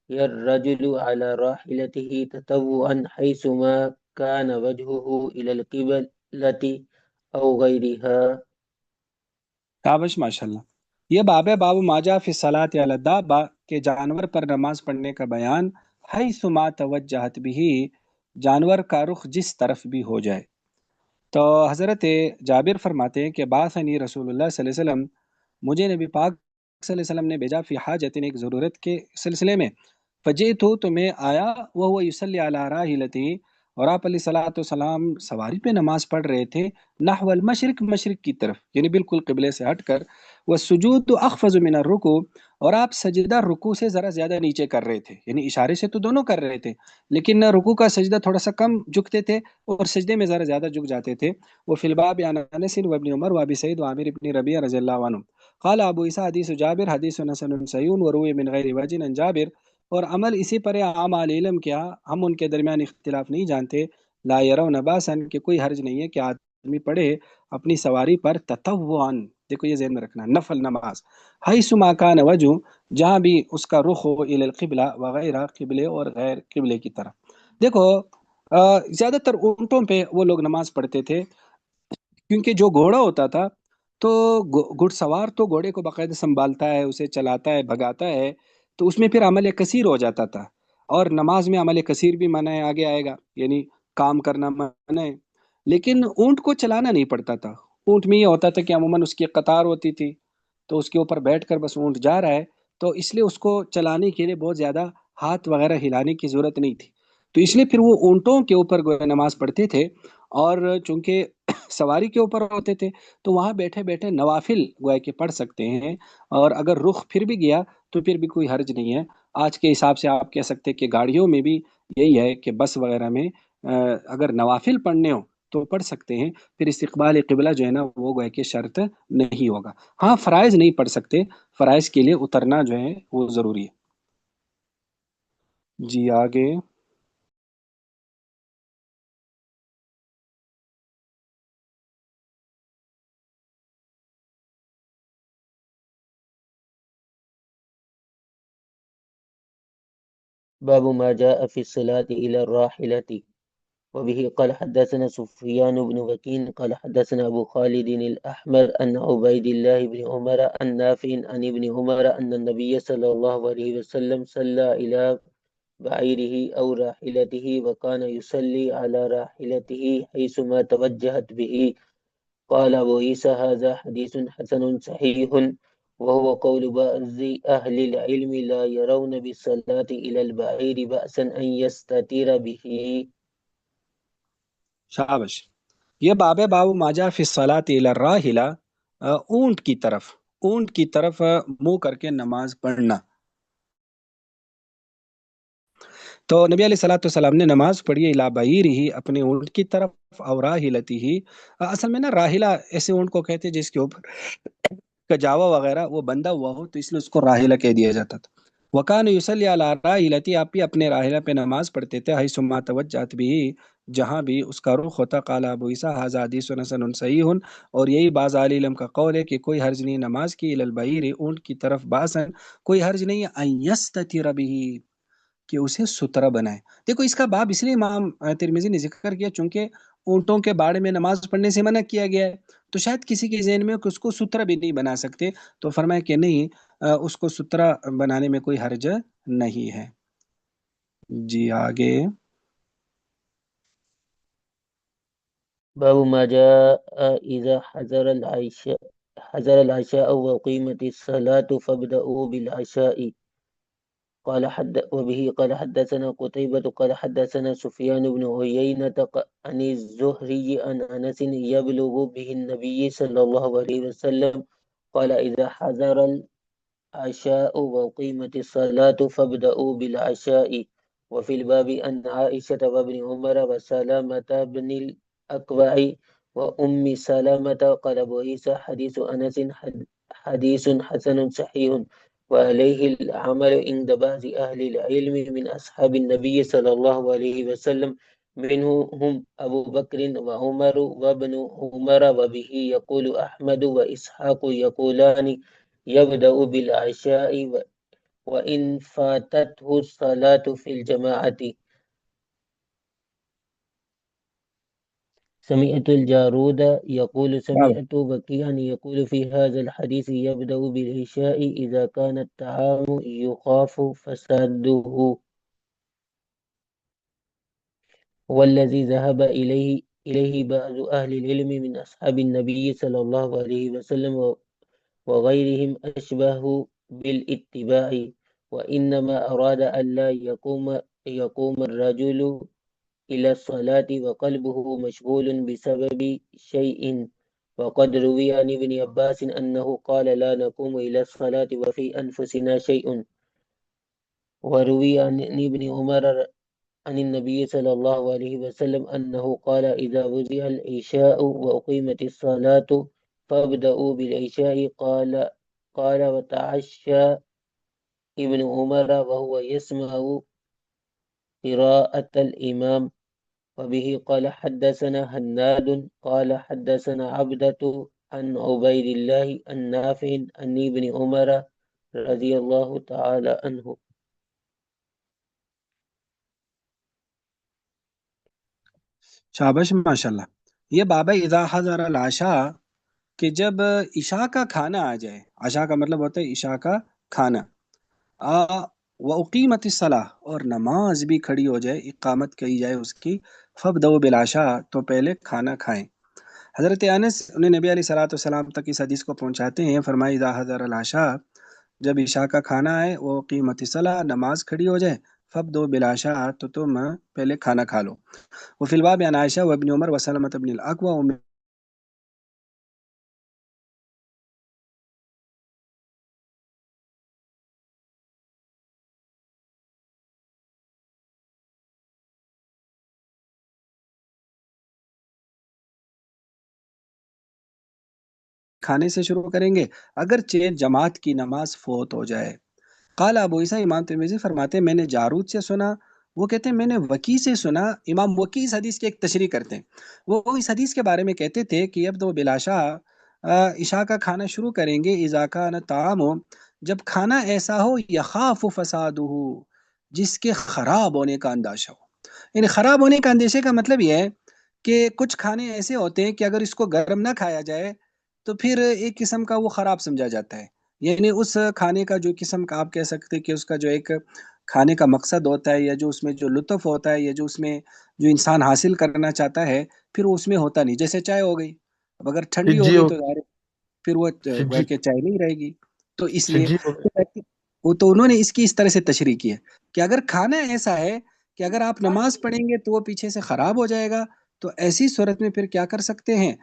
S3: الرجل على راحلته تطوعا حيثما كان وجهه إلى القبلة أو غيرها۔
S6: کابش ماشاءاللہ۔ یہ باب ہے باب ما جاء فی الصلاۃ علی الدابہ کہ جانور پر نماز پڑھنے کا بیان، حیث ما توجہت بھی، جانور کا رخ جس طرف بھی ہو جائے۔ تو حضرت جابر فرماتے ہیں کہ بعثنی رسول اللہ صلی اللہ علیہ وسلم، مجھے نبی پاک صلی اللہ علیہ وسلم نے بھیجا فی حاجت، ایک ضرورت کے سلسلے میں، فجئت تو میں آیا، وہو یصلی علی راحلتی، اور آپ علیہ الصلوۃ والسلام سواری پہ نماز پڑھ رہے تھے، نحو المشرق، مشرق کی طرف، یعنی بالکل قبلے سے ہٹ کر، والسجود اخفض من الرکوع، اور آپ سجدہ رکوع سے ذرا زیادہ نیچے کر رہے تھے، یعنی اشارے سے تو دونوں کر رہے تھے لیکن رکوع کا سجدہ تھوڑا سا کم جھکتے تھے اور سجدے میں ذرا زیادہ جھک جاتے تھے۔ وہ فی الباب عن انس وابن عمر وابی سعید وعامر بن ربیعہ رضی اللہ عنہ قال ابو عیسیٰ حدیث جابر حدیث حسن صحیح وروی من غیر وجہ عن جابر، اور عمل اسی پر ہے عام اہل علم کیا، ہم ان کے درمیان اختلاف نہیں جانتے، لا یرون باسا کہ کوئی حرج نہیں ہے کہ آدمی پڑھے اپنی سواری پر تطوعاً، دیکھو یہ ذہن میں رکھنا، نفل نماز، حیث ما کان وجہ، جہاں بھی اس کا رخ ہو، الی القبلہ وغیرہ، قبلے اور غیر قبلے کی طرف۔ دیکھو زیادہ تر اونٹوں پہ وہ لوگ نماز پڑھتے تھے، کیونکہ جو گھوڑا ہوتا تھا تو گھڑ سوار تو گھوڑے کو باقاعدہ سنبھالتا ہے، اسے چلاتا ہے، بھگاتا ہے، تو اس میں پھر عمل کثیر ہو جاتا تھا، اور نماز میں عمل کثیر بھی منع ہے، آگے آئے گا، یعنی کام کرنا منع ہے، لیکن اونٹ کو چلانا نہیں پڑتا تھا۔ اونٹ میں یہ ہوتا تھا کہ عموماً اس کی قطار ہوتی تھی تو اس کے اوپر بیٹھ کر بس اونٹ جا رہا ہے، تو اس لیے اس کو چلانے کے لیے بہت زیادہ ہاتھ وغیرہ ہلانے کی ضرورت نہیں تھی، تو اس لیے پھر وہ اونٹوں کے اوپر نماز پڑھتے تھے، اور چونکہ سواری کے اوپر ہوتے تھے تو وہاں بیٹھے بیٹھے نوافل گویا کہ پڑھ سکتے ہیں، اور اگر رخ پھر بھی گیا تو پھر بھی کوئی حرج نہیں ہے۔ آج کے حساب سے آپ کہہ سکتے کہ گاڑیوں میں بھی یہی ہے کہ بس وغیرہ میں اگر نوافل پڑھنے ہو تو پڑھ سکتے ہیں، پھر استقبال قبلہ جو ہے نا وہ گویا کہ شرط نہیں ہوگا۔ ہاں فرائض نہیں پڑھ سکتے، فرائض کے لیے اترنا جو ہے وہ ضروری ہے۔ جی آگے۔
S3: باب ما جاء في الصلاة إلى الراحلة. وبه قال حدثنا سفيان بن وكيع قال حدثنا أبو خالد الأحمر أن عبيد الله بن عمر عن نافع عن ابن عمر أن النبي صلى الله عليه وسلم صلى إلى بعيره أو راحلته وكان يصلي على راحلته حيثما توجهت به. قال أبو عيسى هذا حديث حسن صحيح، وهو قول بعض أهل العلم لا يرون بالصلاة إلى البعير بأسا أن يستتر به.
S6: شابش۔ یہ باب ہے باب ماجا فی الصلاۃ الی الراحلہ، اونٹ کی طرف منہ کر کے نماز پڑھنا۔ تو نبی علیہ الصلوۃ والسلام نے نماز پڑھی ہے الی بعیرہ، اپنے اونٹ کی طرف، اور راحلتہ، اصل میں نا راحلہ ایسے اونٹ کو کہتے ہیں جس کے اوپر کجاوا وغیرہ وہ بندھا ہوا ہو، تو اس لیے اس کو راحلہ کہہ دیا جاتا تھا۔ وکان یصلی علی راحلتی، آپ بھی اپنے راحلہ پہ نماز پڑھتے تھے، حیث ما توجہت بھی، جہاں بھی اس کا رخ ہوتا۔ قال ابو عیسیٰ ھذا حدیث حسن صحیح، اور یہی بعض اہل علم کا قول ہے کہ کوئی حرج نہیں نماز کی الی البعیر، اونٹ کی طرف، باسن کوئی حرج نہیں ہے، ان یستتر به، کہ اسے سترہ بنائے۔ دیکھو اس کا باب اس لیے امام ترمذی نے ذکر کیا چونکہ اونٹوں کے باڑے میں نماز پڑھنے سے منع کیا گیا ہے، تو شاید کسی کے ذہن میں کہ اس کو سترہ بھی نہیں بنا سکتے، تو فرمایا کہ نہیں، اس کو سترہ بنانے میں کوئی حرج نہیں ہے۔ جی آگے۔
S3: باب ما جاء إذا حضر العشاء وقيمت الصلاة فابدأوا بالعشاء. وبه قال حدثنا قتيبة قال حدثنا سفيان بن عيينة عن الزهري عن أنس يبلغ به النبي صلى الله عليه وسلم قال إذا حضر العشاء وقيمت الصلاة فابدأوا بالعشاء. وفي الباب أن عائشة وابن عمر وسلامة بن الأكوع وأم سلامة. قال أبو عيسى حديث أنس حديث حسن صحيح، وعليه العمل عند بعض أهل العلم من أصحاب النبي صلى الله عليه وسلم، منهم أبو بكر وعمر وابن عمر. وبه يقول أحمد وإسحاق يقولان يبدأ بالعشاء وإن فاتته الصلاة في الجماعة. سمعت الجارود يقول سمعت وكيعا يقول في هذا الحديث يبدأ بالعشاء إذا كان الطعام يخاف فساده، والذي ذهب إليه بعض أهل العلم من أصحاب النبي صلى الله عليه وسلم وغيرهم أشبه بالاتباع، وإنما أراد ألا يقوم الرجل إلى الصلاة وقلبه مشغول بسبب شيء. وقد روي عن ابن عباس أنه قال لا نقوم إلى الصلاة وفي أنفسنا شيء. وروي عن ابن عمر عن النبي صلى الله عليه وسلم أنه قال إذا وضع العشاء وأقيمت الصلاة فابدأوا بالعشاء. قال وتعشى ابن عمر وهو يسمع قراءة الإمام. وبه قال حدثنا هناد قال حدثنا عبدة عن عبيد الله النافع عن ابن عمر رضي الله تعالى عنه.
S6: شابش ماشاءاللہ۔ یہ باب اذا حضر العشاء، کہ جب عشاء کا کھانا آ جائے، عشاء کا مطلب ہوتا ہے عشاء کا کھانا، وَأُقِیمَتِ الصَّلَاةُ، اور نماز بھی کھڑی ہو جائے، اقامت کہی جائے اس کی، فَابْدَؤْا بِالْعَشَاء، تو پہلے کھانا کھائیں۔ حضرت انس انہیں نبی علیہ الصلوۃ والسلام تک اس حدیث کو پہنچاتے ہیں، فرمایا اذا حضر العشاء، جب عشاء کا کھانا آئے، وَأُقِیمَتِ الصَّلَاةُ، نماز کھڑی ہو جائے، فَابْدَؤْا بِالْعَشَاء، تو تم پہلے کھانا کھا لو۔ وفی الباب عن عائشہ وابن عمر وسلمة بن الأكوع کھانے سے شروع کریں گے اگرچہ جماعت کی نماز فوت ہو جائے۔ قال ابو عیسیٰ، امام ترمذی فرماتے ہیں میں نے جارود سے سنا، وہ کہتے ہیں میں نے وکی سے سنا۔ امام وکی اس حدیث کی ایک تشریح کرتے ہیں، وہ اس حدیث کے بارے میں کہتے تھے کہ اب تو بلاشا عشاء کا کھانا شروع کریں گے، اذا کان طعام، جب کھانا ایسا ہو یخاف فسادہ، جس کے خراب ہونے کا اندیشہ ہو۔ یعنی خراب ہونے کا اندیشے کا مطلب یہ ہے کہ کچھ کھانے ایسے ہوتے ہیں کہ اگر اس کو گرم نہ کھایا جائے تو پھر ایک قسم کا وہ خراب سمجھا جاتا ہے۔ یعنی اس کھانے کا جو قسم کا آپ کہہ سکتے ہیں کہ اس کا جو ایک کھانے کا مقصد ہوتا ہے، یا جو اس میں جو لطف ہوتا ہے، یا جو اس میں جو انسان حاصل کرنا چاہتا ہے، پھر وہ اس میں ہوتا نہیں۔ جیسے چائے ہو گئی، اب اگر ٹھنڈی ہو
S4: جی
S6: گئی تو ظاہر ہے پھر وہ
S4: جی
S6: کہ چائے نہیں رہے گی۔ تو اس لیے
S4: جی
S6: تو انہوں نے اس کی اس طرح سے تشریح کی ہے کہ اگر کھانا ایسا ہے کہ اگر آپ نماز پڑھیں گے تو وہ پیچھے سے خراب ہو جائے گا، تو ایسی صورت میں پھر کیا کر سکتے ہیں،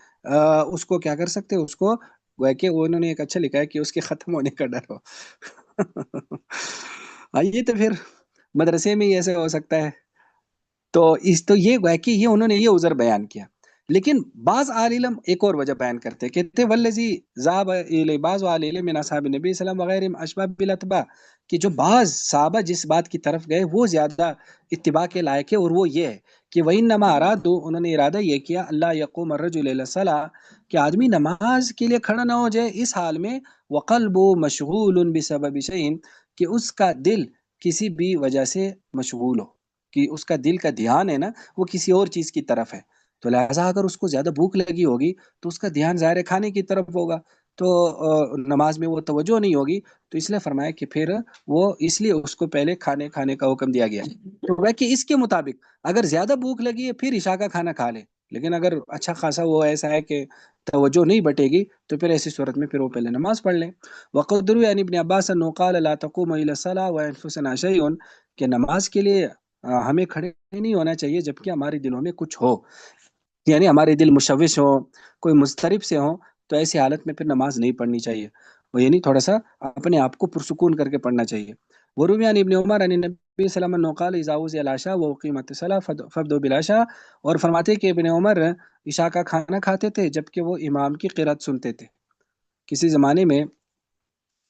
S6: اس کو کیا کر سکتے ہیں، اس کو گویا کہ انہوں نے ایک اچھا لکھا ہے کہ اس کے ختم ہونے کا ڈر ہو۔ یہ تو پھر مدرسے میں ہی ایسے ہو سکتا ہے۔ تو یہ گویا کہ یہ انہوں نے یہ عذر بیان کیا۔ لیکن بعض اہل علم ایک اور وجہ بیان کرتے ہیں، کہتے ہیں والذی ذهب الی بعض اہل علم من اصحاب النبی صلی اللہ علیہ وسلم وغیرهم اشباہ بالاتباع، کہ جو بعض صحابہ جس بات کی طرف گئے وہ زیادہ اتباع کے لائق ہے، اور وہ یہ ہے کہ وَإِنَّمَا أَرَادُوا، انہوں نے ارادہ یہ کیا اللہ یقوم الرجل الی الصلاۃ، کہ آدمی نماز کے لیے کھڑا نہ ہو جائے اس حال میں وَقَلْبُهُ مَشْغُولٌ بِسَبَبِ شَيْءٍ، کہ اس کا دل کسی بھی وجہ سے مشغول ہو، کہ اس کا دل کا دھیان ہے نا وہ کسی اور چیز کی طرف ہے، تو لہٰذا اگر اس کو زیادہ بھوک لگی ہوگی تو اس کا دھیان ظاہر کھانے کی طرف ہوگا، تو نماز میں وہ توجہ نہیں ہوگی، تو اس لیے فرمایا کہ پھر وہ اس لیے اس کو پہلے کھانے کا حکم دیا گیا۔ تو وہ کہ اس کے مطابق اگر زیادہ بھوک لگی ہے پھر عشاء کا کھانا کھا لے، لیکن اگر اچھا خاصا وہ ایسا ہے کہ توجہ نہیں بٹے گی تو پھر ایسی صورت میں پھر وہ پہلے نماز پڑھ لیں۔ وقد روی عن ابن عباس انه قال لا تقوم الى الصلاة وانفسنا شيء، کہ نماز کے لیے ہمیں کھڑے نہیں ہونا چاہیے جبکہ ہمارے دلوں میں کچھ ہو، یعنی ہمارے دل مشوش ہو، کوئی مضطرب سے ہو، تو ایسی حالت میں پھر نماز نہیں پڑھنی چاہیے، وہ یعنی تھوڑا سا اپنے آپ کو پرسکون کر کے پڑھنا چاہیے۔ وروی عن ابن عمر عن النبی صلی اللہ علیہ وسلم انه قال اذا اوذي العشاء واقيمت الصلاة فابدؤوا بالعشاء، اور فرماتے کہ ابن عمر عشاء کا کھانا کھاتے تھے جبکہ وہ امام کی قرات سنتے تھے۔ کسی زمانے میں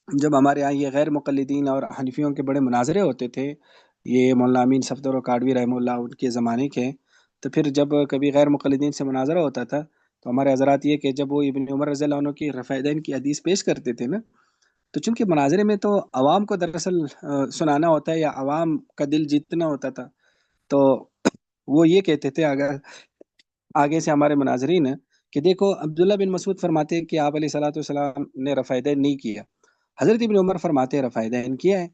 S6: جب ہمارے یہاں یہ غیر مقلدین اور حنفیوں کے بڑے مناظرے ہوتے تھے، یہ مولانا امین صفدر و کاڑوی رحمہ اللہ ان کے زمانے کے، تو پھر جب کبھی غیر مقلدین سے مناظرہ ہوتا تھا تو ہمارے حضرات یہ کہ جب وہ ابن عمر رضی اللہ عنہ کی رفع دین کی حدیث پیش کرتے تھے نا، تو چونکہ مناظرے میں تو عوام کو دراصل سنانا ہوتا ہے یا عوام کا دل جیتنا ہوتا تھا، تو وہ یہ کہتے تھے اگر آگے سے ہمارے مناظرین کہ دیکھو عبداللہ بن مسعود فرماتے ہیں کہ آپ علیہ الصلوۃ والسلام نے رفع دین نہیں کیا، حضرت ابن عمر فرماتے ہیں رفع دین کیا ہے،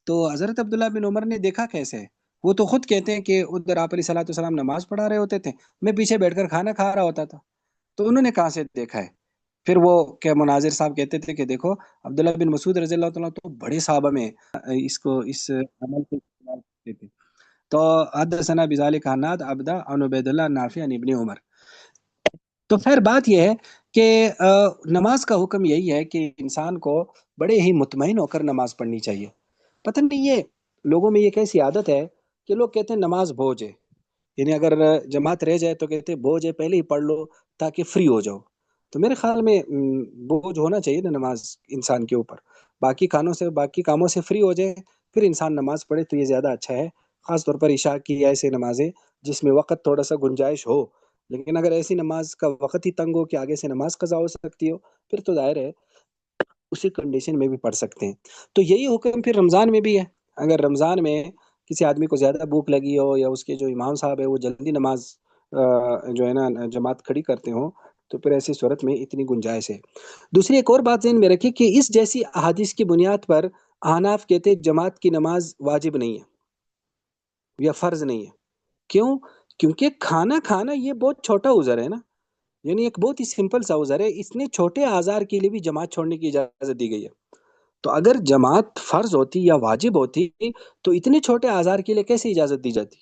S6: تو حضرت عبداللہ بن عمر نے دیکھا کیسے ہے؟ وہ تو خود کہتے ہیں کہ ادھر آپ علیہ الصلوۃ والسلام نماز پڑھا رہے ہوتے تھے، میں پیچھے بیٹھ کر کھانا کھا رہا ہوتا تھا، تو انہوں نے کہاں سے دیکھا ہے؟ پھر وہ کہ مناظر صاحب کہتے تھے کہ دیکھو عبداللہ بن مسعود رضی اللہ تعالیٰ تو بڑے صحابہ میں اس عمل کو استعمال کرتے تھے۔ تو حدثنا بذالک حناد عبدہ عن عبید اللہ نافع عن ابن عمر۔ تو خیر بات یہ ہے کہ نماز کا حکم یہی ہے کہ انسان کو بڑے ہی مطمئن ہو کر نماز پڑھنی چاہیے۔ پتہ نہیں یہ لوگوں میں یہ کیسی عادت ہے کہ لوگ کہتے ہیں نماز بوجھ ہے، یعنی اگر جماعت رہ جائے تو کہتے ہیں بوجھ ہے پہلے ہی پڑھ لو تاکہ فری ہو جاؤ۔ تو میرے خیال میں بوجھ ہونا چاہیے نا نماز انسان کے اوپر، باقی کاموں سے فری ہو جائے پھر انسان نماز پڑھے تو یہ زیادہ اچھا ہے، خاص طور پر عشاء کی ایسے نمازیں جس میں وقت تھوڑا سا گنجائش ہو۔ لیکن اگر ایسی نماز کا وقت ہی تنگ ہو کہ آگے سے نماز قضا ہو سکتی ہو، پھر تو ظاہر ہے اسی کنڈیشن میں بھی پڑھ سکتے ہیں۔ تو یہی حکم پھر رمضان میں بھی ہے، اگر رمضان میں کسی آدمی کو زیادہ بھوک لگی ہو یا اس کے جو امام صاحب ہے وہ جلدی نماز جو ہے نا جماعت کھڑی کرتے ہوں، تو پھر ایسی صورت میں اتنی گنجائش ہے۔ دوسری ایک اور بات ذہن میں رکھیں کہ اس جیسی احادیث کی بنیاد پر احناف کہتے ہیں جماعت کی نماز واجب نہیں ہے یا فرض نہیں ہے۔ کیوں؟ کیونکہ کھانا یہ بہت چھوٹا عذر ہے نا، یعنی ایک بہت ہی سمپل سا عذر ہے، اتنے چھوٹے آزار کے لیے بھی جماعت چھوڑنے کی اجازت دی گئی ہے۔ تو اگر جماعت فرض ہوتی یا واجب ہوتی تو اتنے چھوٹے آزار کے لیے کیسے اجازت دی جاتی؟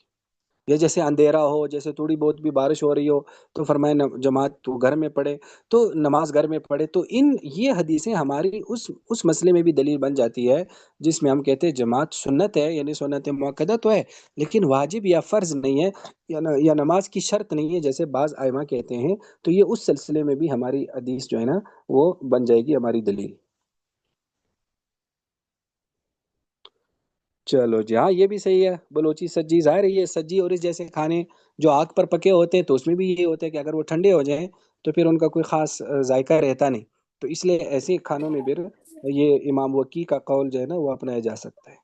S6: یا جیسے اندھیرا ہو، جیسے تھوڑی بہت بھی بارش ہو رہی ہو تو فرمائے جماعت تو گھر میں پڑھے، تو نماز گھر میں پڑھے. تو یہ حدیثیں ہماری اس مسئلے میں بھی دلیل بن جاتی ہے جس میں ہم کہتے ہیں جماعت سنت ہے، یعنی سنت مؤکدہ تو ہے لیکن واجب یا فرض نہیں ہے، یا نماز کی شرط نہیں ہے جیسے بعض ائمہ کہتے ہیں. تو یہ اس سلسلے میں بھی ہماری حدیث جو ہے نا وہ بن جائے گی ہماری دلیل. چلو جی، ہاں یہ بھی صحیح ہے. بلوچی سجی ظاہر ہے، یہ سجی اور اس جیسے کھانے جو آگ پر پکے ہوتے ہیں تو اس میں بھی یہ ہوتا ہے کہ اگر وہ ٹھنڈے ہو جائیں تو پھر ان کا کوئی خاص ذائقہ رہتا نہیں. تو اس لیے ایسے کھانوں میں پھر یہ امام وکی کا قول جو ہے نا وہ اپنایا جا سکتا ہے.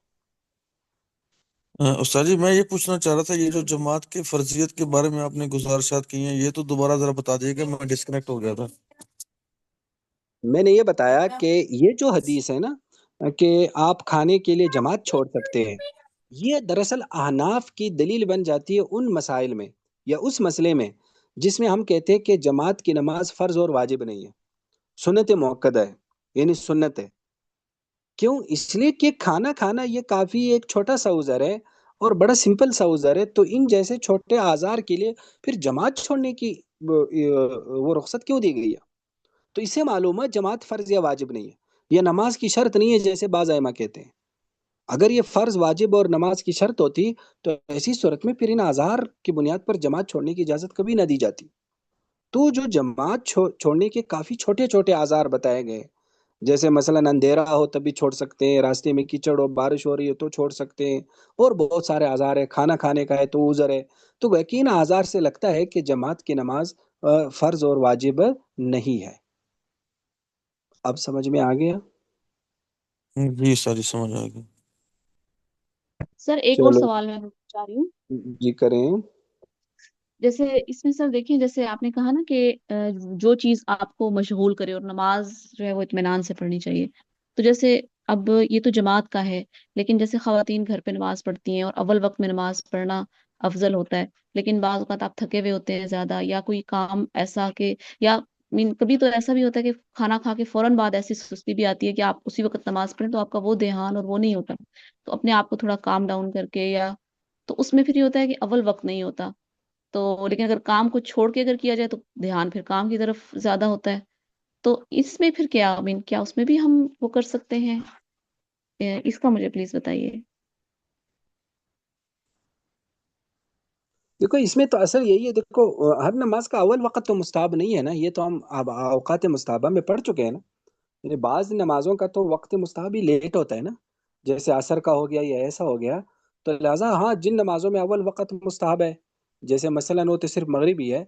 S4: استاد جی میں یہ پوچھنا چاہ رہا تھا، یہ جو جماعت کی فرضیت کے بارے میں آپ نے گزارشات کی ہیں یہ تو دوبارہ ذرا بتا دیجیے گا، میں ڈسکنیکٹ ہو گیا تھا.
S6: میں نے یہ بتایا کہ یہ جو حدیث ہے نا کہ آپ کھانے کے لیے جماعت چھوڑ سکتے ہیں، یہ دراصل احناف کی دلیل بن جاتی ہے ان مسائل میں یا اس مسئلے میں جس میں ہم کہتے ہیں کہ جماعت کی نماز فرض اور واجب نہیں ہے، سنت موقدہ ہے، یعنی سنت ہے. کیوں؟ اس لیے کہ کھانا کھانا یہ کافی ایک چھوٹا سا عذر ہے اور بڑا سمپل سا عذر ہے. تو ان جیسے چھوٹے آزار کے لیے پھر جماعت چھوڑنے کی وہ رخصت کیوں دی گئی ہے؟ تو اس سے معلوم ہے جماعت فرض یا واجب نہیں ہے، یہ نماز کی شرط نہیں ہے جیسے بعض ائمہ کہتے ہیں. اگر یہ فرض واجب اور نماز کی شرط ہوتی تو ایسی صورت میں پھر ان آزار کی بنیاد پر جماعت چھوڑنے کی اجازت کبھی نہ دی جاتی. تو جو جماعت چھوڑنے کے کافی چھوٹے چھوٹے آزار بتائے گئے، جیسے مثلا اندھیرا ہو تب بھی چھوڑ سکتے ہیں، راستے میں کیچڑ ہو، بارش ہو رہی ہے تو چھوڑ سکتے ہیں، اور بہت سارے آزار ہے، کھانا کھانے کا ہے تو عذر ہے. تو یقین آزار سے لگتا ہے کہ جماعت کی نماز فرض اور واجب نہیں ہے. اب سمجھ میں آ گیا؟
S4: جی ساری سمجھ آ گئی.
S7: سر ایک اور
S6: چلو
S7: سوال میں پوچھ چاہ رہی ہوں.
S6: جی کریں.
S7: جیسے اس میں سر دیکھیں، جیسے آپ نے کہا نا کہ جو چیز آپ کو مشغول کرے، اور نماز جو ہے وہ اطمینان سے پڑھنی چاہیے. تو جیسے اب یہ تو جماعت کا ہے، لیکن جیسے خواتین گھر پہ نماز پڑھتی ہیں اور اول وقت میں نماز پڑھنا افضل ہوتا ہے، لیکن بعض اوقات آپ تھکے ہوئے ہوتے ہیں زیادہ، یا کوئی کام ایسا کہ یا کبھی تو ایسا بھی ہوتا ہے کہ کھانا کھا کے فوراً بعد ایسی سستی بھی آتی ہے کہ آپ اسی وقت نماز پڑھیں تو آپ کا وہ دھیان اور وہ نہیں ہوتا. تو اپنے آپ کو تھوڑا کام ڈاؤن کر کے، یا تو اس میں پھر یہ ہوتا ہے کہ اول وقت نہیں ہوتا. تو لیکن اگر کام کو چھوڑ کے اگر کیا جائے تو دھیان پھر کام کی طرف زیادہ ہوتا ہے. تو اس میں پھر کیا کیا اس میں بھی ہم وہ کر سکتے ہیں؟ اس کا مجھے پلیز بتائیے.
S6: دیکھو اس میں تو اصل یہی ہے، دیکھو ہر نماز کا اول وقت تو مستحب نہیں ہے نا، یہ تو ہم اوقات مستحبہ میں پڑھ چکے ہیں نا. یعنی بعض نمازوں کا تو وقت مستحب ہی لیٹ ہوتا ہے نا، جیسے عصر کا ہو گیا یا ایسا ہو گیا. تو لہٰذا ہاں جن نمازوں میں اول وقت مستحب ہے، جیسے مثلا وہ تو صرف مغربی ہے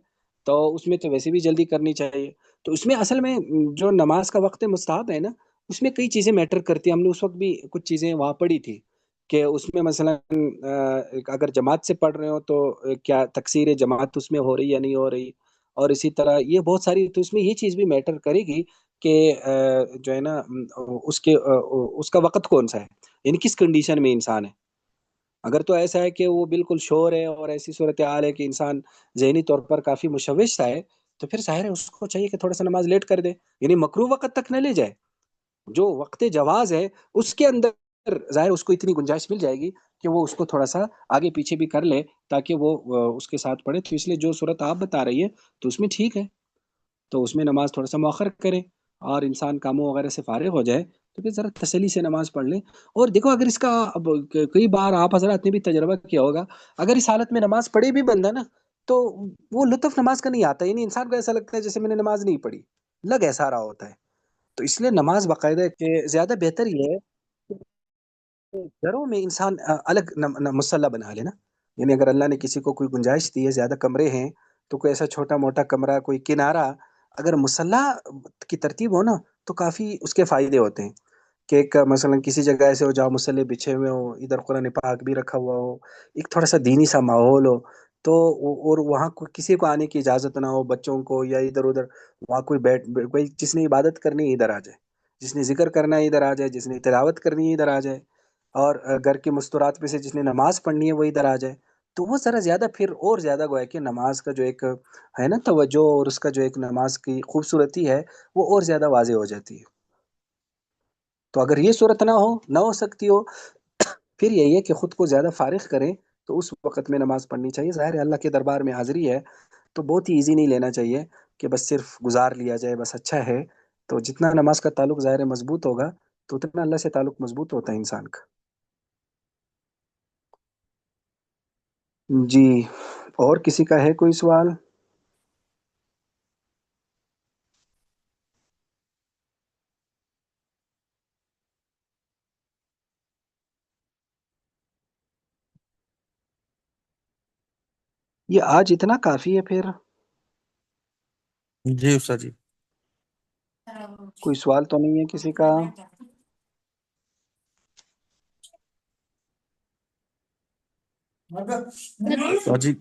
S6: تو اس میں تو ویسے بھی جلدی کرنی چاہیے. تو اس میں اصل میں جو نماز کا وقت مستحب ہے نا اس میں کئی چیزیں میٹر کرتی ہیں. ہم نے اس وقت بھی کچھ چیزیں وہاں پڑھی تھی کہ اس میں مثلا اگر جماعت سے پڑھ رہے ہو تو کیا تکثیر جماعت اس میں ہو رہی یا نہیں ہو رہی، اور اسی طرح یہ بہت ساری. تو اس میں یہ چیز بھی میٹر کرے گی کہ جو ہے نا اس کا وقت کون سا ہے، یعنی کس کنڈیشن میں انسان ہے. اگر تو ایسا ہے کہ وہ بالکل شور ہے اور ایسی صورتحال ہے کہ انسان ذہنی طور پر کافی مشوش سا ہے، تو پھر ظاہر ہے اس کو چاہیے کہ تھوڑا سا نماز لیٹ کر دے، یعنی مکروہ وقت تک نہ لے جائے. جو وقت جواز ہے اس کے اندر ظاہر اس کو اتنی گنجائش مل جائے گی کہ وہ اس کو تھوڑا سا آگے پیچھے بھی کر لے تاکہ وہ اس کے ساتھ پڑھے. تو اس لیے جو صورت آپ بتا رہی ہے تو اس میں ٹھیک ہے، تو اس میں نماز تھوڑا سا مؤخر کرے اور انسان کاموں وغیرہ سے فارغ ہو جائے تو پھر ذرا تسلی سے نماز پڑھ لے. اور دیکھو اگر اس کا اب کئی بار آپ حضرات نے بھی تجربہ کیا ہوگا، اگر اس حالت میں نماز پڑھے بھی بندہ نا تو وہ لطف نماز کا نہیں آتا، یعنی انسان کو ایسا لگتا ہے جیسے میں نے نماز نہیں پڑھی، لگ ایسا رہا ہوتا ہے. تو اس لیے نماز باقاعدہ کہ زیادہ بہتر یہ ہے کہ گھروں میں انسان الگ مصلی بنا لینا. یعنی اگر اللہ نے کسی کو کوئی گنجائش دی ہے، زیادہ کمرے ہیں، تو کوئی ایسا چھوٹا موٹا کمرہ، کوئی کنارہ اگر مصلی کی ترتیب ہو نا تو کافی اس کے فائدے ہوتے ہیں. کہ ایک مثلا کسی جگہ ایسے ہو جہاں مصلی بچھے ہوئے ہو، ادھر قرآن پاک بھی رکھا ہوا ہو، ایک تھوڑا سا دینی سا ماحول ہو، تو اور وہاں کسی کو آنے کی اجازت نہ ہو، بچوں کو یا ادھر ادھر، وہاں کوئی جس نے عبادت کرنی ہے ادھر آ جائے، جس نے ذکر کرنا ہے ادھر آ جائے، جس نے تلاوت کرنی ہے ادھر آ جائے، اور گھر کے مستورات میں سے جس نے نماز پڑھنی ہے وہ ادھر آ جائے. تو وہ ذرا زیادہ پھر اور زیادہ گویا کہ نماز کا جو ایک ہے نا توجہ، اور اس کا جو ایک نماز کی خوبصورتی ہے وہ اور زیادہ واضح ہو جاتی ہے. تو اگر یہ صورت نہ ہو سکتی ہو، پھر یہی ہے کہ خود کو زیادہ فارغ کریں تو اس وقت میں نماز پڑھنی چاہیے. ظاہر ہے اللہ کے دربار میں حاضری ہے تو بہت ہی ایزی نہیں لینا چاہیے کہ بس صرف گزار لیا جائے بس اچھا ہے. تو جتنا نماز کا تعلق ظاہر ہے مضبوط ہوگا تو اتنا اللہ سے تعلق مضبوط ہوتا ہے انسان کا. جی اور کسی کا ہے کوئی سوال؟ یہ آج اتنا کافی ہے پھر.
S4: جی استاد جی.
S6: کوئی سوال تو نہیں ہے کسی کا؟
S4: استاد جی